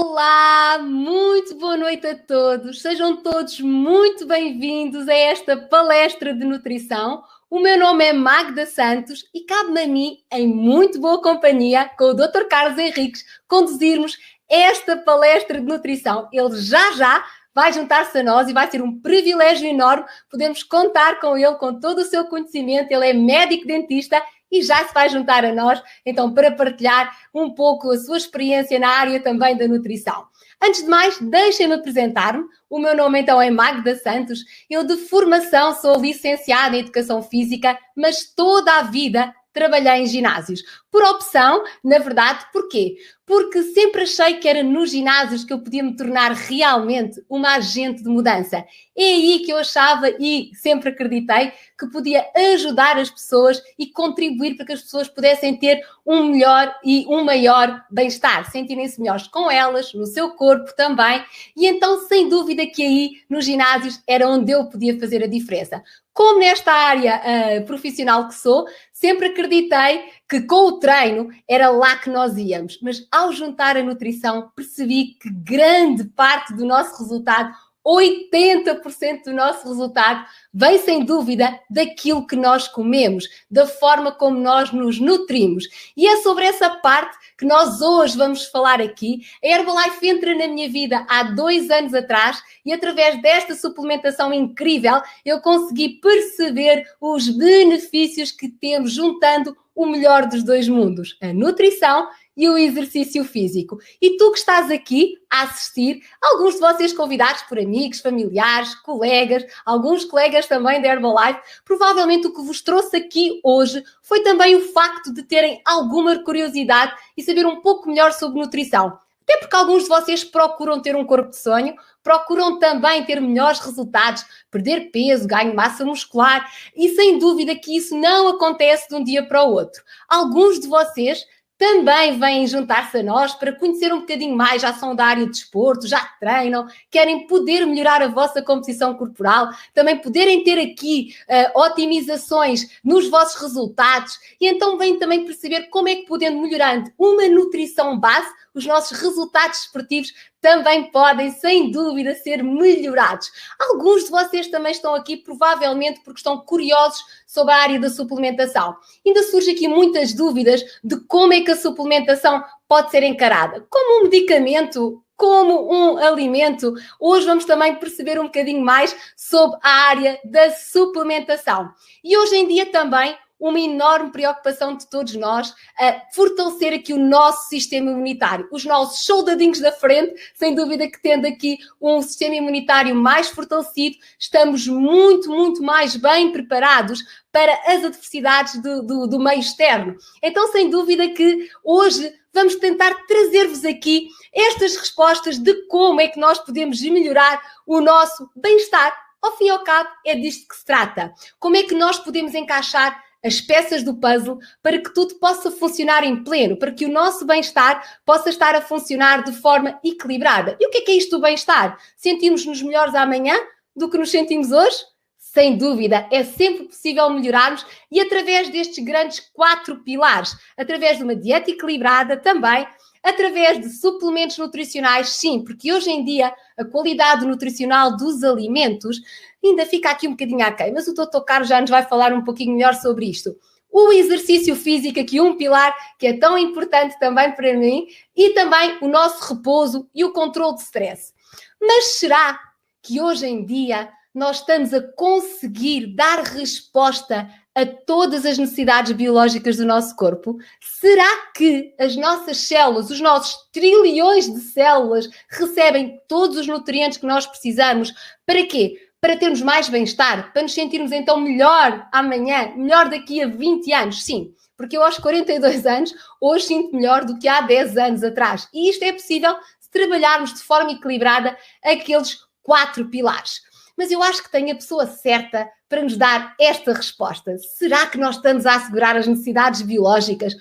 Olá, muito boa noite a todos. Sejam todos muito bem-vindos a esta palestra de nutrição. O meu nome é Magda Santos e cabe-me a mim, em muito boa companhia, com o Dr. Carlos Henriques, conduzirmos esta palestra de nutrição. Ele já vai juntar-se a nós e vai ser um privilégio enorme podermos contar com ele, com todo o seu conhecimento. Ele é médico dentista e já se vai juntar a nós, então, para partilhar um pouco a sua experiência na área também da nutrição. Antes de mais, deixem-me apresentar-me. O meu nome, então, é Magda Santos. Eu, de formação, sou licenciada em Educação Física, mas toda a vida trabalhei em ginásios. Por opção, na verdade, porquê? Porque sempre achei que era nos ginásios que eu podia me tornar realmente uma agente de mudança. É aí que eu achava e sempre acreditei que podia ajudar as pessoas e contribuir para que as pessoas pudessem ter um melhor e um maior bem-estar, sentirem-se melhores com elas, no seu corpo também. E então, sem dúvida que aí, nos ginásios, era onde eu podia fazer a diferença. Como nesta área profissional que sou, sempre acreditei que com o treino era lá que nós íamos. Mas ao juntar a nutrição, percebi que grande parte do nosso resultado, 80% do nosso resultado, vem sem dúvida daquilo que nós comemos, da forma como nós nos nutrimos. E é sobre essa parte que nós hoje vamos falar aqui. A Herbalife entra na minha vida há 2 anos atrás e através desta suplementação incrível eu consegui perceber os benefícios que temos juntando o melhor dos dois mundos, a nutrição e o exercício físico. E tu que estás aqui a assistir, alguns de vocês convidados por amigos, familiares, colegas, alguns colegas também da Herbalife, provavelmente o que vos trouxe aqui hoje foi também o facto de terem alguma curiosidade e saber um pouco melhor sobre nutrição. Até porque alguns de vocês procuram ter um corpo de sonho, procuram também ter melhores resultados, perder peso, ganho de massa muscular, e sem dúvida que isso não acontece de um dia para o outro. Alguns de vocês também vêm juntar-se a nós para conhecer um bocadinho mais, já são da área de desporto, já treinam, querem poder melhorar a vossa composição corporal, também poderem ter aqui otimizações nos vossos resultados e então vêm também perceber como é que podendo melhorando uma nutrição base, os nossos resultados esportivos também podem, sem dúvida, ser melhorados. Alguns de vocês também estão aqui, provavelmente, porque estão curiosos sobre a área da suplementação. Ainda surgem aqui muitas dúvidas de como é que a suplementação pode ser encarada. Como um medicamento, como um alimento. Hoje vamos também perceber um bocadinho mais sobre a área da suplementação. E hoje em dia também uma enorme preocupação de todos nós a fortalecer aqui o nosso sistema imunitário. Os nossos soldadinhos da frente, sem dúvida que tendo aqui um sistema imunitário mais fortalecido, estamos muito mais bem preparados para as adversidades do meio externo. Então, sem dúvida que hoje vamos tentar trazer-vos aqui estas respostas de como é que nós podemos melhorar o nosso bem-estar. Ao fim e ao cabo, é disto que se trata. Como é que nós podemos encaixar as peças do puzzle para que tudo possa funcionar em pleno, para que o nosso bem-estar possa estar a funcionar de forma equilibrada. E o que é isto do bem-estar? Sentimos-nos melhores amanhã do que nos sentimos hoje? Sem dúvida, é sempre possível melhorarmos e através destes grandes 4 pilares, através de uma dieta equilibrada também, através de suplementos nutricionais, sim, porque hoje em dia a qualidade nutricional dos alimentos ainda fica aqui um bocadinho aquém, mas o Dr. Carlos já nos vai falar um pouquinho melhor sobre isto. O exercício físico, aqui um pilar que é tão importante também para mim, e também o nosso repouso e o controle de stress. Mas será que hoje em dia nós estamos a conseguir dar resposta a todas as necessidades biológicas do nosso corpo? Será que as nossas células, os nossos trilhões de células, recebem todos os nutrientes que nós precisamos? Para quê? Para termos mais bem-estar? Para nos sentirmos então melhor amanhã, melhor daqui a 20 anos? Sim, porque eu aos 42 anos hoje sinto melhor do que há 10 anos atrás. E isto é possível se trabalharmos de forma equilibrada aqueles 4 pilares. Mas eu acho que tenho a pessoa certa para nos dar esta resposta. Será que nós estamos a assegurar as necessidades biológicas?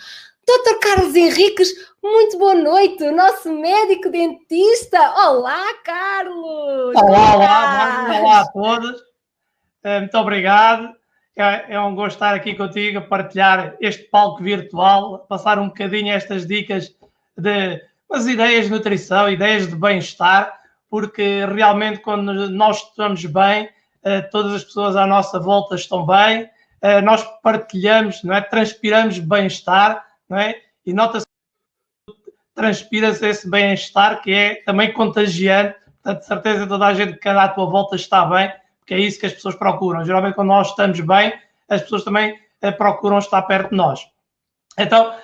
Dr. Carlos Henriques, muito boa noite, o nosso médico dentista. Olá, Carlos! Olá a todos. Muito obrigado. É um gosto estar aqui contigo a partilhar este palco virtual, a passar um bocadinho estas dicas de umas ideias de nutrição, ideias de bem-estar, porque realmente quando nós estamos bem, todas as pessoas à nossa volta estão bem, nós partilhamos, não é? Transpiramos bem-estar, não é? E nota-se que transpira-se esse bem-estar que é também contagiante. Portanto, de certeza toda a gente que anda à tua volta está bem, porque é isso que as pessoas procuram. Geralmente quando nós estamos bem, as pessoas também procuram estar perto de nós. Então,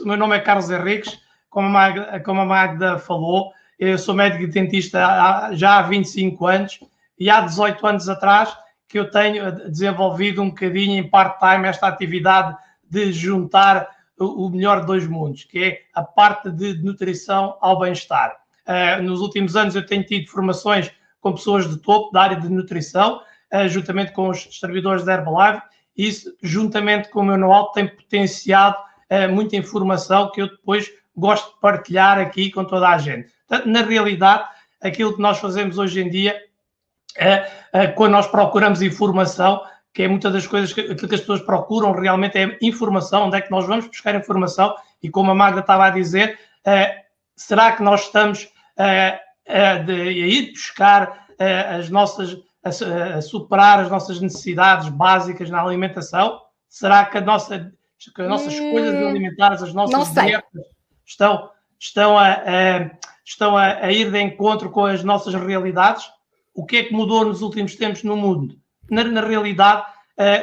o meu nome é Carlos Henriques, como a Magda falou, eu sou médico e dentista já há 25 anos e há 18 anos atrás que eu tenho desenvolvido um bocadinho em part-time esta atividade de juntar o melhor de dois mundos, que é a parte de nutrição ao bem-estar. Nos últimos anos eu tenho tido formações com pessoas de topo da área de nutrição, juntamente com os distribuidores da Herbalife, e isso, juntamente com o meu know-how, tem potenciado muita informação que eu depois gosto de partilhar aqui com toda a gente. Portanto, na realidade, aquilo que nós fazemos hoje em dia, quando nós procuramos informação, que é muitas das coisas que as pessoas procuram realmente é informação, onde é que nós vamos buscar informação, e como a Magda estava a dizer, será que nós estamos a ir buscar a superar as nossas necessidades básicas na alimentação? Será que as nossas escolhas alimentares, as nossas dietas estão a ir de encontro com as nossas realidades? O que é que mudou nos últimos tempos no mundo? Na realidade,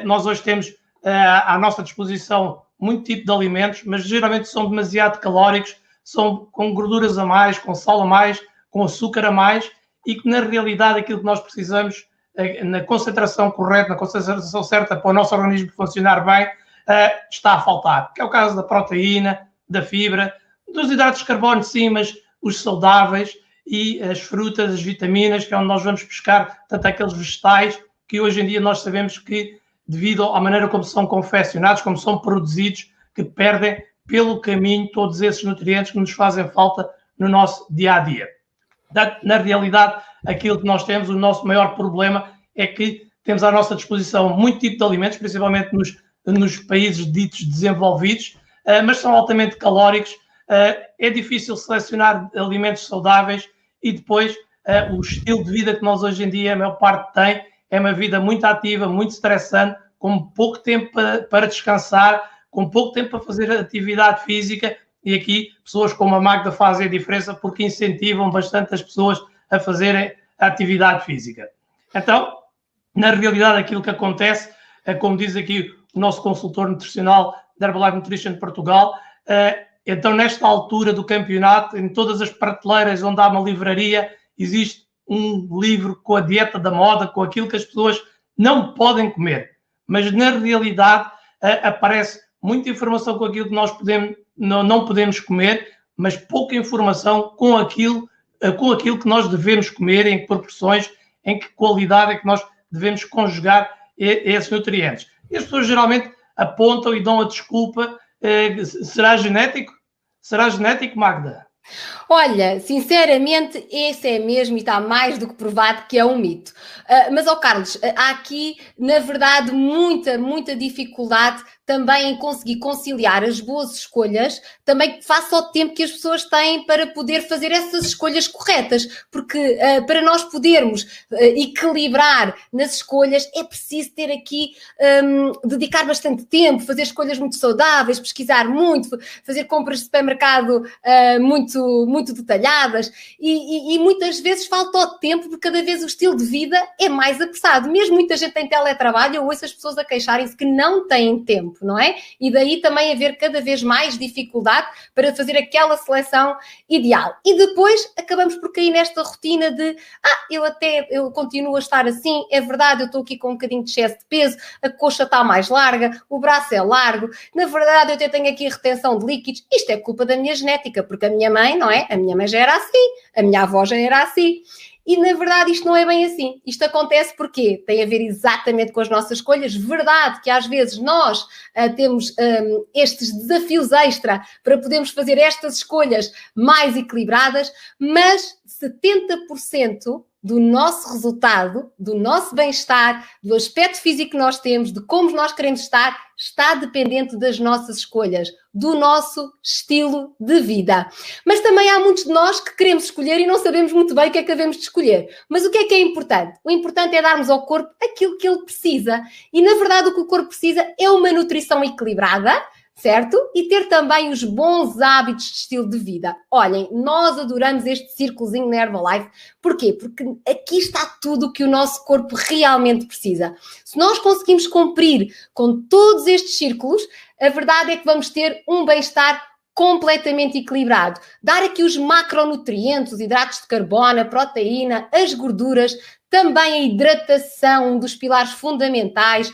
nós hoje temos à nossa disposição muito tipo de alimentos, mas geralmente são demasiado calóricos, são com gorduras a mais, com sal a mais, com açúcar a mais, e que na realidade aquilo que nós precisamos, na concentração correta, na concentração certa para o nosso organismo funcionar bem, está a faltar. Que é o caso da proteína, da fibra, dos hidratos de carbono, sim, mas os saudáveis e as frutas, as vitaminas, que é onde nós vamos buscar tanto aqueles vegetais que hoje em dia nós sabemos que, devido à maneira como são confeccionados, como são produzidos, que perdem pelo caminho todos esses nutrientes que nos fazem falta no nosso dia-a-dia. Na realidade, aquilo que nós temos, o nosso maior problema é que temos à nossa disposição muito tipo de alimentos, principalmente nos países ditos desenvolvidos, mas são altamente calóricos. É difícil selecionar alimentos saudáveis e depois o estilo de vida que nós hoje em dia, a maior parte tem, é uma vida muito ativa, muito estressante, com pouco tempo para descansar, com pouco tempo para fazer atividade física, e aqui pessoas como a Magda fazem a diferença porque incentivam bastante as pessoas a fazerem a atividade física. Então, na realidade, aquilo que acontece, como diz aqui o nosso consultor nutricional da Herbalife Nutrition de Portugal, então nesta altura do campeonato, em todas as prateleiras onde há uma livraria, existe um livro com a dieta da moda, com aquilo que as pessoas não podem comer. Mas na realidade aparece muita informação com aquilo que nós não podemos comer, mas pouca informação com aquilo que nós devemos comer, em que proporções, em que qualidade é que nós devemos conjugar esses nutrientes. E as pessoas geralmente apontam e dão a desculpa, será genético? Será genético, Magda? Olha, sinceramente, esse é mesmo e está mais do que provado que é um mito. Mas, Carlos, há aqui, na verdade, muita dificuldade também em conseguir conciliar as boas escolhas, também face ao tempo que as pessoas têm para poder fazer essas escolhas corretas, porque para nós podermos equilibrar nas escolhas é preciso ter aqui, dedicar bastante tempo, fazer escolhas muito saudáveis, pesquisar muito, fazer compras de supermercado muito detalhadas e muitas vezes falta o tempo porque cada vez o estilo de vida é mais apressado. Mesmo muita gente tem teletrabalho, eu ouço as pessoas a queixarem-se que não têm tempo, não é? E daí também haver cada vez mais dificuldade para fazer aquela seleção ideal. E depois acabamos por cair nesta rotina de eu continuo a estar assim, é verdade, eu estou aqui com um bocadinho de excesso de peso, a coxa está mais larga, o braço é largo, na verdade eu até tenho aqui retenção de líquidos, isto é culpa da minha genética, porque a minha mãe, não é? A minha mãe já era assim, a minha avó já era assim. E, na verdade, isto não é bem assim. Isto acontece porque tem a ver exatamente com as nossas escolhas. Verdade que, às vezes, nós temos estes desafios extra para podermos fazer estas escolhas mais equilibradas, mas 70% do nosso resultado, do nosso bem-estar, do aspecto físico que nós temos, de como nós queremos estar, está dependente das nossas escolhas, do nosso estilo de vida. Mas também há muitos de nós que queremos escolher e não sabemos muito bem o que é que devemos de escolher. Mas o que é importante? O importante é darmos ao corpo aquilo que ele precisa. E, na verdade, o que o corpo precisa é uma nutrição equilibrada, certo? E ter também os bons hábitos de estilo de vida. Olhem, nós adoramos este círculozinho na Herbalife. Porquê? Porque aqui está tudo o que o nosso corpo realmente precisa. Se nós conseguimos cumprir com todos estes círculos, a verdade é que vamos ter um bem-estar completamente equilibrado. Dar aqui os macronutrientes, os hidratos de carbono, a proteína, as gorduras, também a hidratação, um dos pilares fundamentais,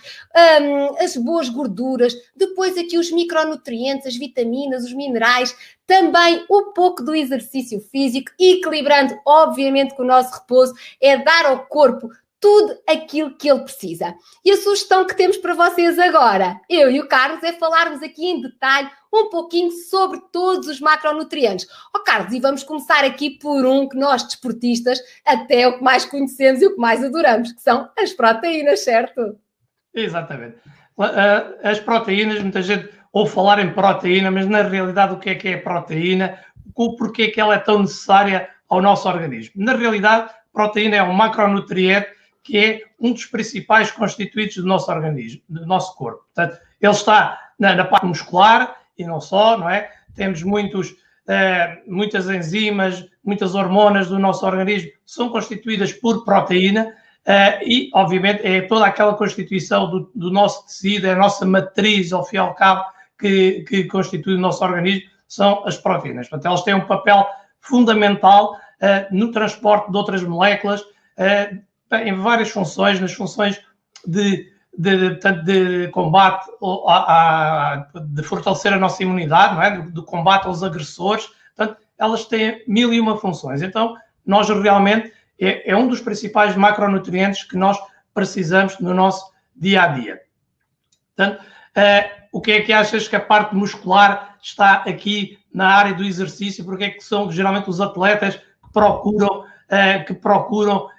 as boas gorduras, depois aqui os micronutrientes, as vitaminas, os minerais, também um pouco do exercício físico, equilibrando, obviamente, com o nosso repouso, é dar ao corpo tudo aquilo que ele precisa. E a sugestão que temos para vocês agora, eu e o Carlos, é falarmos aqui em detalhe um pouquinho sobre todos os macronutrientes. Carlos, e vamos começar aqui por um que nós, desportistas, até o que mais conhecemos e o que mais adoramos, que são as proteínas, certo? Exatamente. As proteínas, muita gente ouve falar em proteína, mas na realidade o que é proteína? Porquê é que ela é tão necessária ao nosso organismo? Na realidade, proteína é um macronutriente que é um dos principais constituintes do nosso organismo, do nosso corpo. Portanto, ele está na parte muscular e não só, não é? Temos muitas enzimas, muitas hormonas do nosso organismo são constituídas por proteína e, obviamente, é toda aquela constituição do nosso tecido, é a nossa matriz, ao fim e ao cabo, que constitui o nosso organismo, são as proteínas. Portanto, elas têm um papel fundamental no transporte de outras moléculas, em várias funções, nas funções de combate, de fortalecer a nossa imunidade, não é? do combate aos agressores. Portanto, elas têm 1001 funções. Então, nós realmente, é um dos principais macronutrientes que nós precisamos no nosso dia-a-dia. Portanto, o que é que achas que a parte muscular está aqui na área do exercício? Porque é que são geralmente os atletas que procuram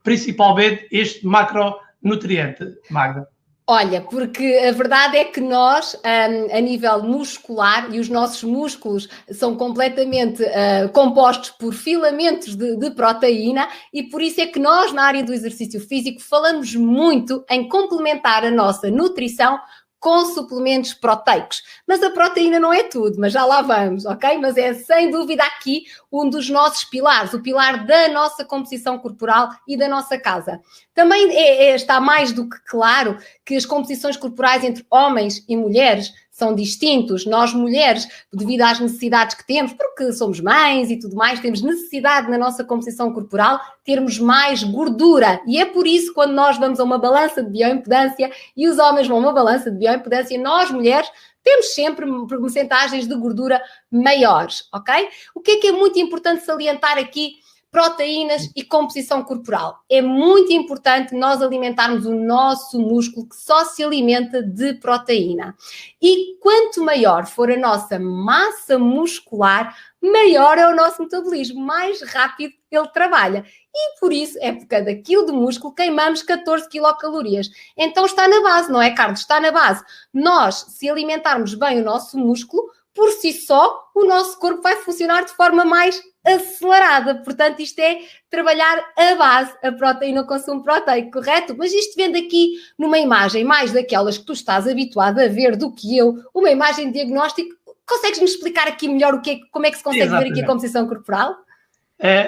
principalmente este macronutriente, Magda? Olha, porque a verdade é que nós, a nível muscular, e os nossos músculos são completamente compostos por filamentos de proteína, e por isso é que nós, na área do exercício físico, falamos muito em complementar a nossa nutrição com suplementos proteicos. Mas a proteína não é tudo, mas já lá vamos, ok? Mas é sem dúvida aqui um dos nossos pilares, o pilar da nossa composição corporal e da nossa casa. Também está mais do que claro que as composições corporais entre homens e mulheres são distintos. Nós, mulheres, devido às necessidades que temos, porque somos mães e tudo mais, temos necessidade na nossa composição corporal termos mais gordura. E é por isso, quando nós vamos a uma balança de bioimpedância e os homens vão a uma balança de bioimpedância, nós, mulheres, temos sempre percentagens de gordura maiores, ok? O que é muito importante salientar aqui? Proteínas e composição corporal. É muito importante nós alimentarmos o nosso músculo que só se alimenta de proteína. E quanto maior for a nossa massa muscular, maior é o nosso metabolismo, mais rápido ele trabalha. E por isso, é por cada quilo de músculo queimamos 14 quilocalorias. Então está na base, não é, Carlos? Está na base. Nós, se alimentarmos bem o nosso músculo, por si só, o nosso corpo vai funcionar de forma mais acelerada. Portanto, isto é trabalhar a base, a proteína, o consumo proteico, correto? Mas isto vendo aqui numa imagem mais daquelas que tu estás habituado a ver do que eu, uma imagem de diagnóstico. Consegues-me explicar aqui melhor como é que se consegue ver aqui a composição corporal?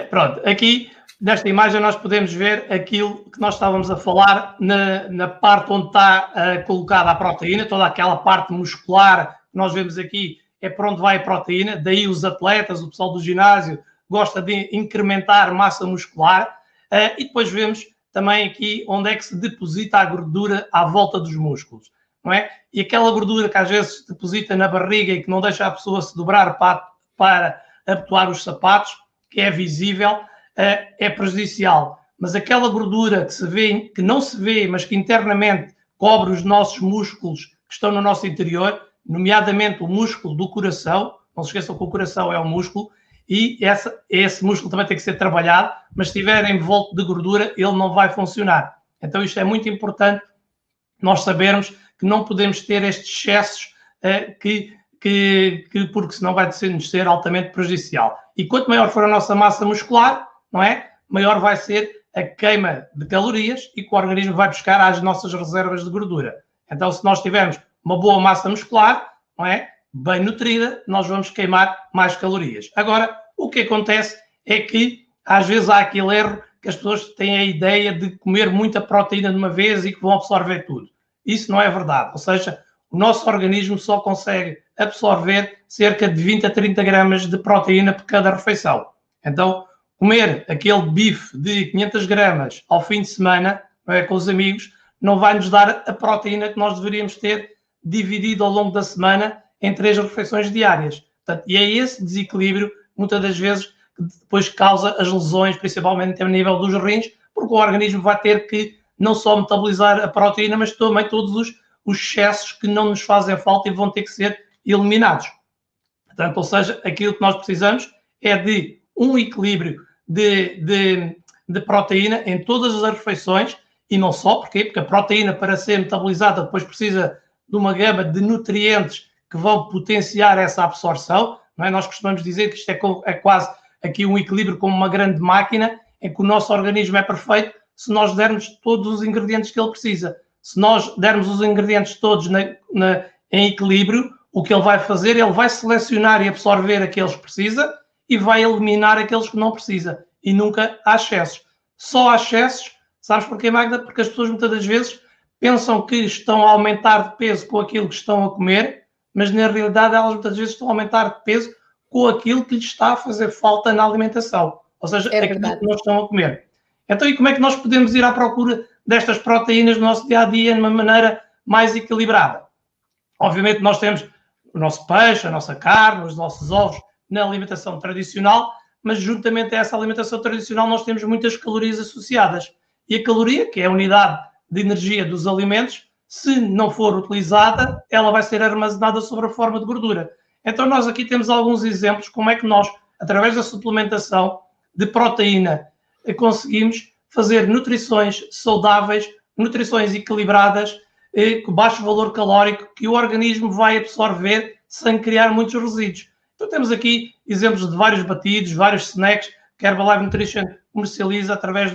Pronto, aqui nesta imagem nós podemos ver aquilo que nós estávamos a falar na parte onde está colocada a proteína, toda aquela parte muscular que nós vemos aqui é para onde vai a proteína, daí os atletas, o pessoal do ginásio gosta de incrementar massa muscular e depois vemos também aqui onde é que se deposita a gordura à volta dos músculos, não é? E aquela gordura que às vezes se deposita na barriga e que não deixa a pessoa se dobrar para abotoar os sapatos, que é visível, é prejudicial. Mas aquela gordura que se vê, que não se vê, mas que internamente cobre os nossos músculos que estão no nosso interior, nomeadamente o músculo do coração, não se esqueçam que o coração é um músculo, e esse músculo também tem que ser trabalhado, mas se estiver envolto de gordura, ele não vai funcionar. Então isto é muito importante nós sabermos que não podemos ter estes excessos porque senão vai nos ser altamente prejudicial. E quanto maior for a nossa massa muscular, não é? Maior vai ser a queima de calorias e que o organismo vai buscar às nossas reservas de gordura. Então, se nós tivermos uma boa massa muscular, não é? Bem nutrida, nós vamos queimar mais calorias. Agora, o que acontece é que às vezes há aquele erro que as pessoas têm a ideia de comer muita proteína de uma vez e que vão absorver tudo. Isso não é verdade. Ou seja, o nosso organismo só consegue absorver cerca de 20 a 30 gramas de proteína por cada refeição. Então, comer aquele bife de 500 gramas ao fim de semana, não é, com os amigos, não vai nos dar a proteína que nós deveríamos ter dividido ao longo da semana em 3 refeições diárias. Portanto, e é esse desequilíbrio, muitas das vezes, que depois causa as lesões, principalmente a nível dos rins, porque o organismo vai ter que não só metabolizar a proteína, mas também todos os excessos que não nos fazem falta e vão ter que ser eliminados. Portanto, ou seja, aquilo que nós precisamos é de um equilíbrio de proteína em todas as refeições e não só, porquê? Porque a proteína, para ser metabolizada, depois precisa de uma gama de nutrientes que vão potenciar essa absorção. Não é? Nós costumamos dizer que isto é quase aqui um equilíbrio como uma grande máquina em que o nosso organismo é perfeito se nós dermos todos os ingredientes que ele precisa. Se nós dermos os ingredientes todos em equilíbrio, o que ele vai fazer, ele vai selecionar e absorver aqueles que precisa e vai eliminar aqueles que não precisa. E nunca há excessos. Só há excessos, sabes porquê, Magda? Porque as pessoas muitas das vezes pensam que estão a aumentar de peso com aquilo que estão a comer, mas na realidade elas muitas vezes estão a aumentar de peso com aquilo que lhes está a fazer falta na alimentação. Ou seja, aquilo que não estão a comer. Então, e como é que nós podemos ir à procura destas proteínas no nosso dia-a-dia de uma maneira mais equilibrada? Obviamente nós temos o nosso peixe, a nossa carne, os nossos ovos na alimentação tradicional, mas juntamente a essa alimentação tradicional nós temos muitas calorias associadas. E a caloria, que é a unidade de energia dos alimentos, se não for utilizada, ela vai ser armazenada sob a forma de gordura. Então nós aqui temos alguns exemplos como é que nós, através da suplementação de proteína, conseguimos fazer nutrições saudáveis, nutrições equilibradas, com baixo valor calórico, que o organismo vai absorver sem criar muitos resíduos. Então temos aqui exemplos de vários batidos, vários snacks que a Herbalife Nutrition comercializa através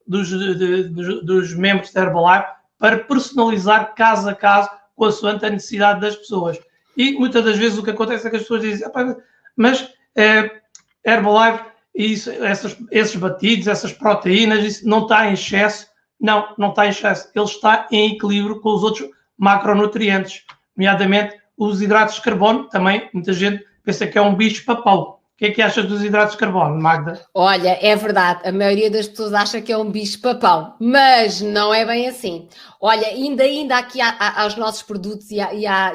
dos membros da Herbalife para personalizar caso a caso, consoante a necessidade das pessoas. E muitas das vezes o que acontece é que as pessoas dizem, mas Herbalife, esses batidos, essas proteínas, isso não está em excesso. Não, não está em excesso. Ele está em equilíbrio com os outros macronutrientes, nomeadamente os hidratos de carbono. Também muita gente pensa que é um bicho-papão. O que é que achas dos hidratos de carbono, Magda? Olha, é verdade, a maioria das pessoas acha que é um bicho-papão, mas não é bem assim. Olha, ainda aqui aos nossos produtos e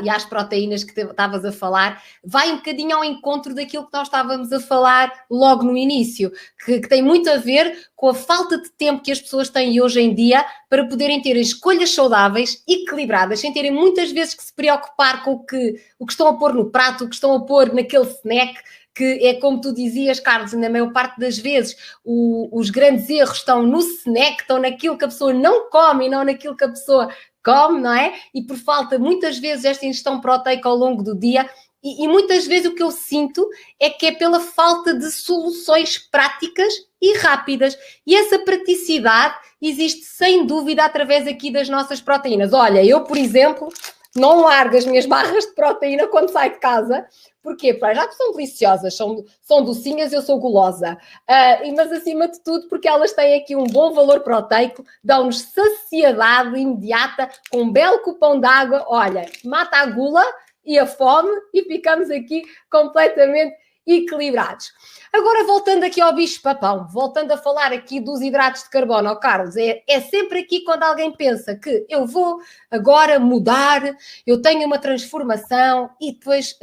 às proteínas que estavas a falar, vai um bocadinho ao encontro daquilo que nós estávamos a falar logo no início, que tem muito a ver com a falta de tempo que as pessoas têm hoje em dia para poderem ter escolhas saudáveis, equilibradas, sem terem muitas vezes que se preocupar com o que estão a pôr no prato, o que estão a pôr naquele snack, que é como tu dizias, Carlos, na maior parte das vezes os grandes erros estão no snack, estão naquilo que a pessoa não come e não naquilo que a pessoa come, não é? E por falta, muitas vezes, esta ingestão proteica ao longo do dia, e muitas vezes o que eu sinto é que é pela falta de soluções práticas e rápidas. E essa praticidade existe sem dúvida através aqui das nossas proteínas. Olha, eu, por exemplo, não largo as minhas barras de proteína quando saio de casa. Porquê? Já que são deliciosas, são docinhas, eu sou gulosa. Mas acima de tudo, porque elas têm aqui um bom valor proteico, dão-nos saciedade imediata, com um belo copão de água. Olha, mata a gula e a fome e ficamos aqui completamente equilibrados. Agora, voltando aqui ao bicho-papão, voltando a falar aqui dos hidratos de carbono, oh, Carlos, é sempre aqui quando alguém pensa que eu vou agora mudar, eu tenho uma transformação e depois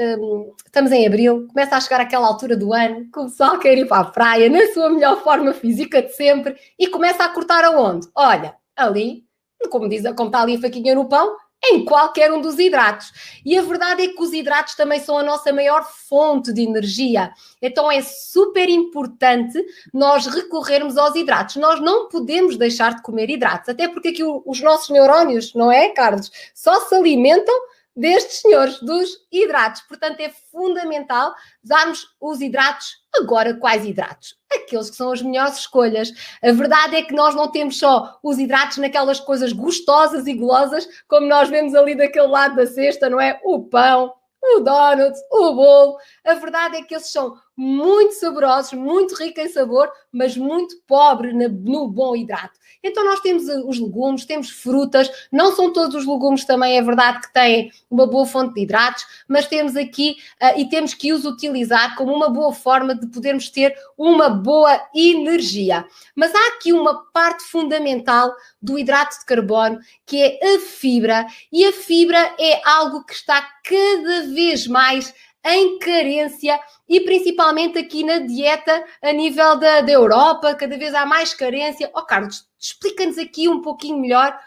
estamos em abril, começa a chegar aquela altura do ano que o pessoal quer ir para a praia, na sua melhor forma física de sempre e começa a cortar aonde? Olha, ali, como está ali a faquinha no pão, em qualquer um dos hidratos. E a verdade é que os hidratos também são a nossa maior fonte de energia. Então é super importante nós recorrermos aos hidratos. Nós não podemos deixar de comer hidratos, até porque aqui os nossos neurónios, não é, Carlos? Só se alimentam destes senhores, dos hidratos. Portanto, é fundamental usarmos os hidratos. Agora, quais hidratos? Aqueles que são as melhores escolhas. A verdade é que nós não temos só os hidratos naquelas coisas gostosas e golosas, como nós vemos ali daquele lado da cesta, não é? O pão, o donut, o bolo. A verdade é que esses são muito saborosos, muito ricos em sabor, mas muito pobres no bom hidrato. Então nós temos os legumes, temos frutas, não são todos os legumes também, é verdade que têm uma boa fonte de hidratos, mas temos aqui e temos que os utilizar como uma boa forma de podermos ter uma boa energia. Mas há aqui uma parte fundamental do hidrato de carbono, que é a fibra, e a fibra é algo que está cada vez mais em carência e principalmente aqui na dieta a nível da Europa, cada vez há mais carência. Carlos, explica-nos aqui um pouquinho melhor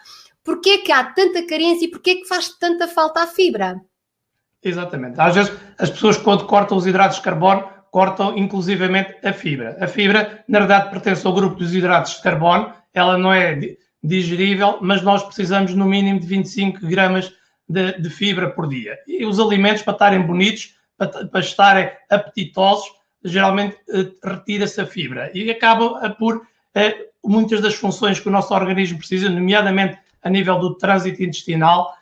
porque é que há tanta carência e porque é que faz tanta falta a fibra. Exatamente. Às vezes as pessoas quando cortam os hidratos de carbono, cortam inclusivamente a fibra. A fibra, na verdade, pertence ao grupo dos hidratos de carbono, ela não é digerível, mas nós precisamos no mínimo de 25 gramas de fibra por dia. E os alimentos, para estarem bonitos, para estarem apetitosos, geralmente retira-se a fibra e acaba por muitas das funções que o nosso organismo precisa, nomeadamente a nível do trânsito intestinal,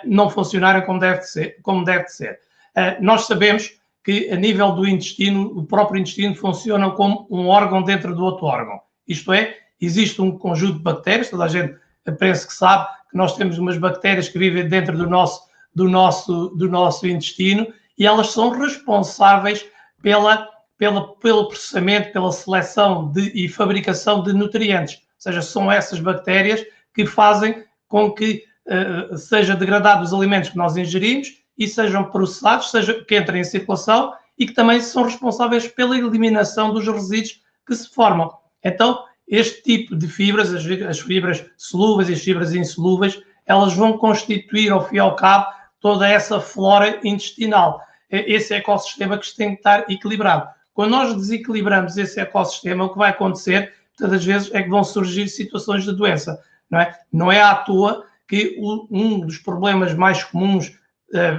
não funcionarem como deve ser. Nós sabemos que a nível do intestino, o próprio intestino funciona como um órgão dentro do outro órgão. Isto é, existe um conjunto de bactérias, toda a gente pensa que sabe que nós temos umas bactérias que vivem dentro do nosso intestino, e elas são responsáveis pelo processamento, pela seleção e fabricação de nutrientes. Ou seja, são essas bactérias que fazem com que sejam degradados os alimentos que nós ingerimos e sejam processados, que entrem em circulação e que também são responsáveis pela eliminação dos resíduos que se formam. Então, este tipo de fibras, as fibras solúveis e as fibras insolúveis, elas vão constituir, ao fim e ao cabo, toda essa flora intestinal. Esse ecossistema que tem que estar equilibrado. Quando nós desequilibramos esse ecossistema, o que vai acontecer, muitas vezes, é que vão surgir situações de doença. Não é à toa que um dos problemas mais comuns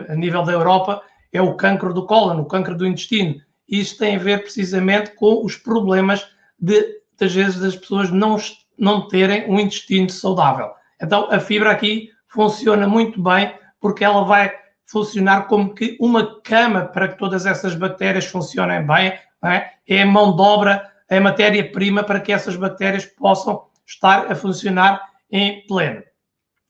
a nível da Europa é o cancro do cólon, o cancro do intestino. E isso tem a ver precisamente com os problemas muitas vezes das pessoas não terem um intestino saudável. Então a fibra aqui funciona muito bem porque ela vai funcionar como que uma cama para que todas essas bactérias funcionem bem, não é? É a mão de obra, é a matéria-prima para que essas bactérias possam estar a funcionar em pleno.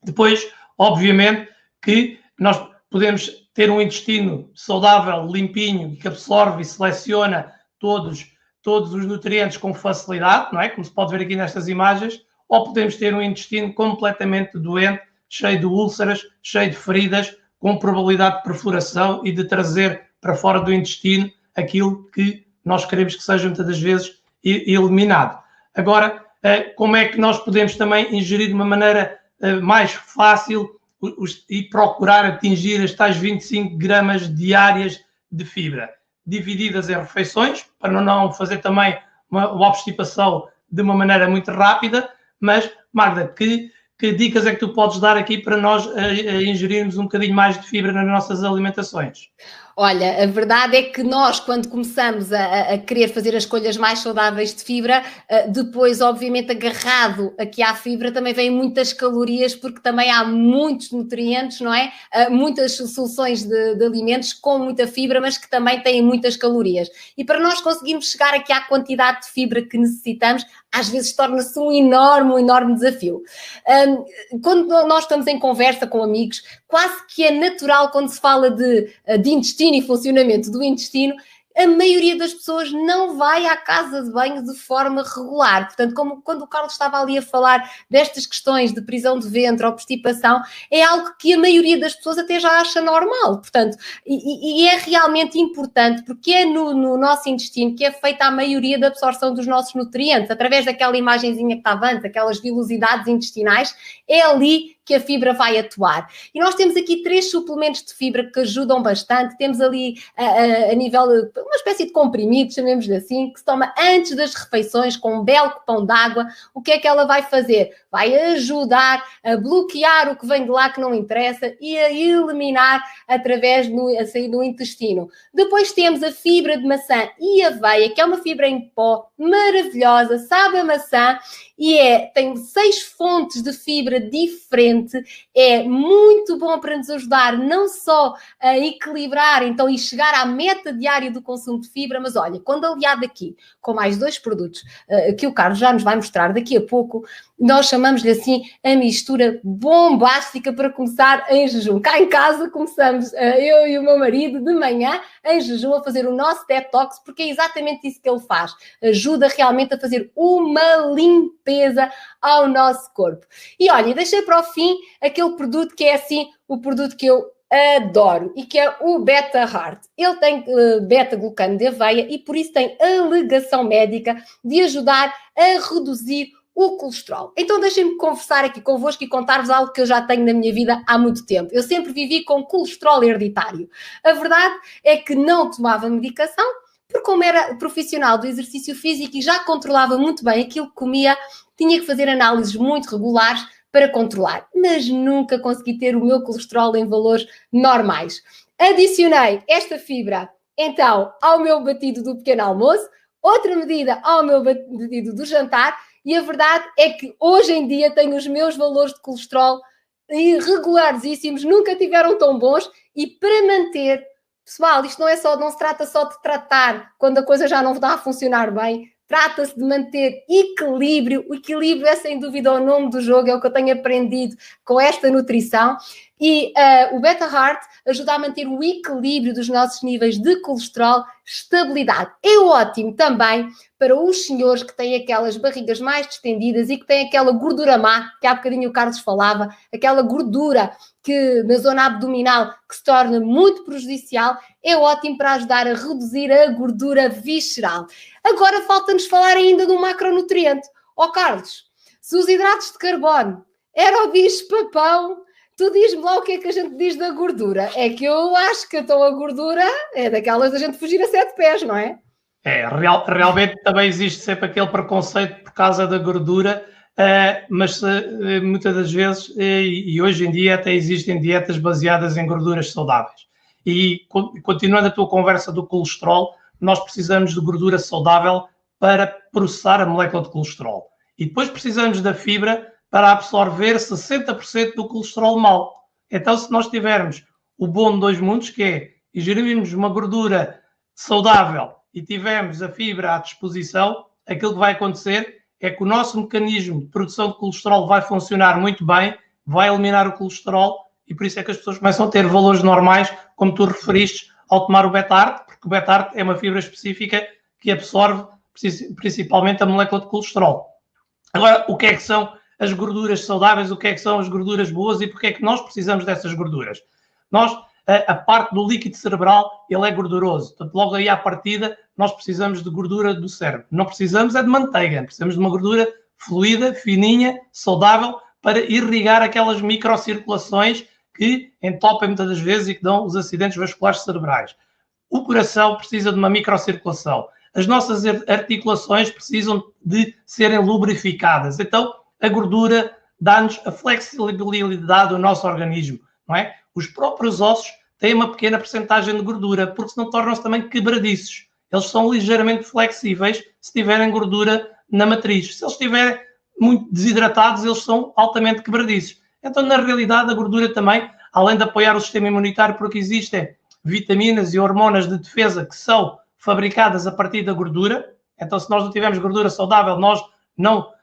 Depois, obviamente, que nós podemos ter um intestino saudável, limpinho, que absorve e seleciona todos os nutrientes com facilidade, não é? Como se pode ver aqui nestas imagens, ou podemos ter um intestino completamente doente, cheio de úlceras, cheio de feridas, com probabilidade de perfuração e de trazer para fora do intestino aquilo que nós queremos que seja muitas das vezes eliminado. Agora, como é que nós podemos também ingerir de uma maneira mais fácil e procurar atingir as tais 25 gramas diárias de fibra? Divididas em refeições, para não fazer também uma obstipação de uma maneira muito rápida, mas, Magda, que dicas é que tu podes dar aqui para nós ingerirmos um bocadinho mais de fibra nas nossas alimentações? Olha, a verdade é que nós, quando começamos a querer fazer as escolhas mais saudáveis de fibra, depois, obviamente, agarrado aqui à fibra, também vêm muitas calorias, porque também há muitos nutrientes, não é? Muitas soluções de alimentos com muita fibra, mas que também têm muitas calorias. E para nós conseguirmos chegar aqui à quantidade de fibra que necessitamos, às vezes torna-se um enorme desafio. Quando nós estamos em conversa com amigos, quase que é natural quando se fala de intestino e funcionamento do intestino, a maioria das pessoas não vai à casa de banho de forma regular. Portanto, como quando o Carlos estava ali a falar destas questões de prisão de ventre ou obstipação, é algo que a maioria das pessoas até já acha normal. Portanto, e é realmente importante, porque é no nosso intestino que é feita a maioria da absorção dos nossos nutrientes, através daquela imagenzinha que estava antes, aquelas vilosidades intestinais, é ali que a fibra vai atuar. E nós temos aqui 3 suplementos de fibra que ajudam bastante. Temos ali a nível, uma espécie de comprimido, chamemos-lhe assim, que se toma antes das refeições com um belo copão de água. O que é que ela vai fazer? Vai ajudar a bloquear o que vem de lá que não interessa e a eliminar através a sair do intestino. Depois temos a fibra de maçã e aveia, que é uma fibra em pó maravilhosa, sabe a maçã e tem 6 fontes de fibra diferente. É muito bom para nos ajudar não só a equilibrar então e chegar à meta diária do consumo de fibra, mas olha, quando aliado aqui com mais 2 produtos que o Carlos já nos vai mostrar daqui a pouco, nós chamamos-lhe assim a mistura bombástica para começar em jejum. Cá em casa começamos, eu e o meu marido, de manhã, em jejum, a fazer o nosso detox, porque é exatamente isso que ele faz. Ajuda realmente a fazer uma limpeza ao nosso corpo. E olha, deixei para o fim aquele produto que é assim, o produto que eu adoro e que é o Beta Heart. Ele tem beta-glucano de aveia e por isso tem alegação médica de ajudar a reduzir o colesterol. Então deixem-me conversar aqui convosco e contar-vos algo que eu já tenho na minha vida há muito tempo. Eu sempre vivi com colesterol hereditário. A verdade é que não tomava medicação, porque como era profissional do exercício físico e já controlava muito bem aquilo que comia, tinha que fazer análises muito regulares para controlar, mas nunca consegui ter o meu colesterol em valores normais. Adicionei esta fibra, então, ao meu batido do pequeno almoço, outra medida ao meu batido do jantar, e a verdade é que hoje em dia tenho os meus valores de colesterol regularíssimos, nunca tiveram tão bons, e para manter, pessoal, isto não se trata só de tratar quando a coisa já não está a funcionar bem, trata-se de manter equilíbrio. O equilíbrio é sem dúvida o nome do jogo, é o que eu tenho aprendido com esta nutrição. E o Beta Heart ajuda a manter o equilíbrio dos nossos níveis de colesterol, estabilidade. É ótimo também para os senhores que têm aquelas barrigas mais distendidas e que têm aquela gordura má, que há bocadinho o Carlos falava, aquela gordura que na zona abdominal que se torna muito prejudicial, é ótimo para ajudar a reduzir a gordura visceral. Agora falta-nos falar ainda do macronutriente. Carlos, se os hidratos de carbono era o bicho-papão, tu diz-me lá o que é que a gente diz da gordura. É que eu acho que então a gordura é daquelas da gente fugir a 7 pés, não é? Realmente também existe sempre aquele preconceito por causa da gordura, mas muitas das vezes, e hoje em dia até existem dietas baseadas em gorduras saudáveis. E continuando a tua conversa do colesterol, nós precisamos de gordura saudável para processar a molécula de colesterol. E depois precisamos da fibra para absorver 60% do colesterol mau. Então, se nós tivermos o bom de 2 mundos, que é ingerirmos uma gordura saudável e tivermos a fibra à disposição, aquilo que vai acontecer é que o nosso mecanismo de produção de colesterol vai funcionar muito bem, vai eliminar o colesterol e por isso é que as pessoas começam a ter valores normais, como tu referiste ao tomar o Beta-Heart, porque o Beta-Heart é uma fibra específica que absorve principalmente a molécula de colesterol. Agora, o que é que são as gorduras saudáveis, o que é que são as gorduras boas e porque é que nós precisamos dessas gorduras? A parte do líquido cerebral, ele é gorduroso. Portanto, logo aí à partida, nós precisamos de gordura do cérebro. Não precisamos é de manteiga, precisamos de uma gordura fluida, fininha, saudável, para irrigar aquelas microcirculações que entopem muitas das vezes e que dão os acidentes vasculares cerebrais. O coração precisa de uma microcirculação. As nossas articulações precisam de serem lubrificadas. Então, a gordura dá-nos a flexibilidade do nosso organismo, não é? Os próprios ossos têm uma pequena percentagem de gordura, porque senão tornam-se também quebradiços. Eles são ligeiramente flexíveis se tiverem gordura na matriz. Se eles estiverem muito desidratados, eles são altamente quebradiços. Então, na realidade, a gordura também, além de apoiar o sistema imunitário, porque existem vitaminas e hormonas de defesa que são fabricadas a partir da gordura. Então, se nós não tivermos gordura saudável, nós não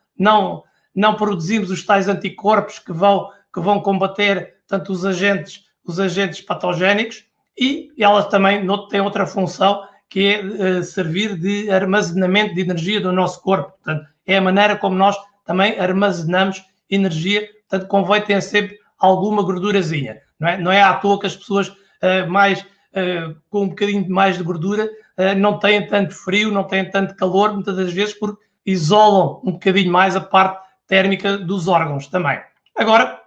produzimos os tais anticorpos que vão combater tanto os agentes patogénicos, e elas também têm outra função, que é servir de armazenamento de energia do nosso corpo. Portanto, é a maneira como nós também armazenamos energia, portanto, convém ter sempre alguma gordurazinha. Não é à toa que as pessoas com um bocadinho mais de gordura não têm tanto frio, não têm tanto calor, muitas das vezes porque isolam um bocadinho mais a parte térmica dos órgãos também. Agora,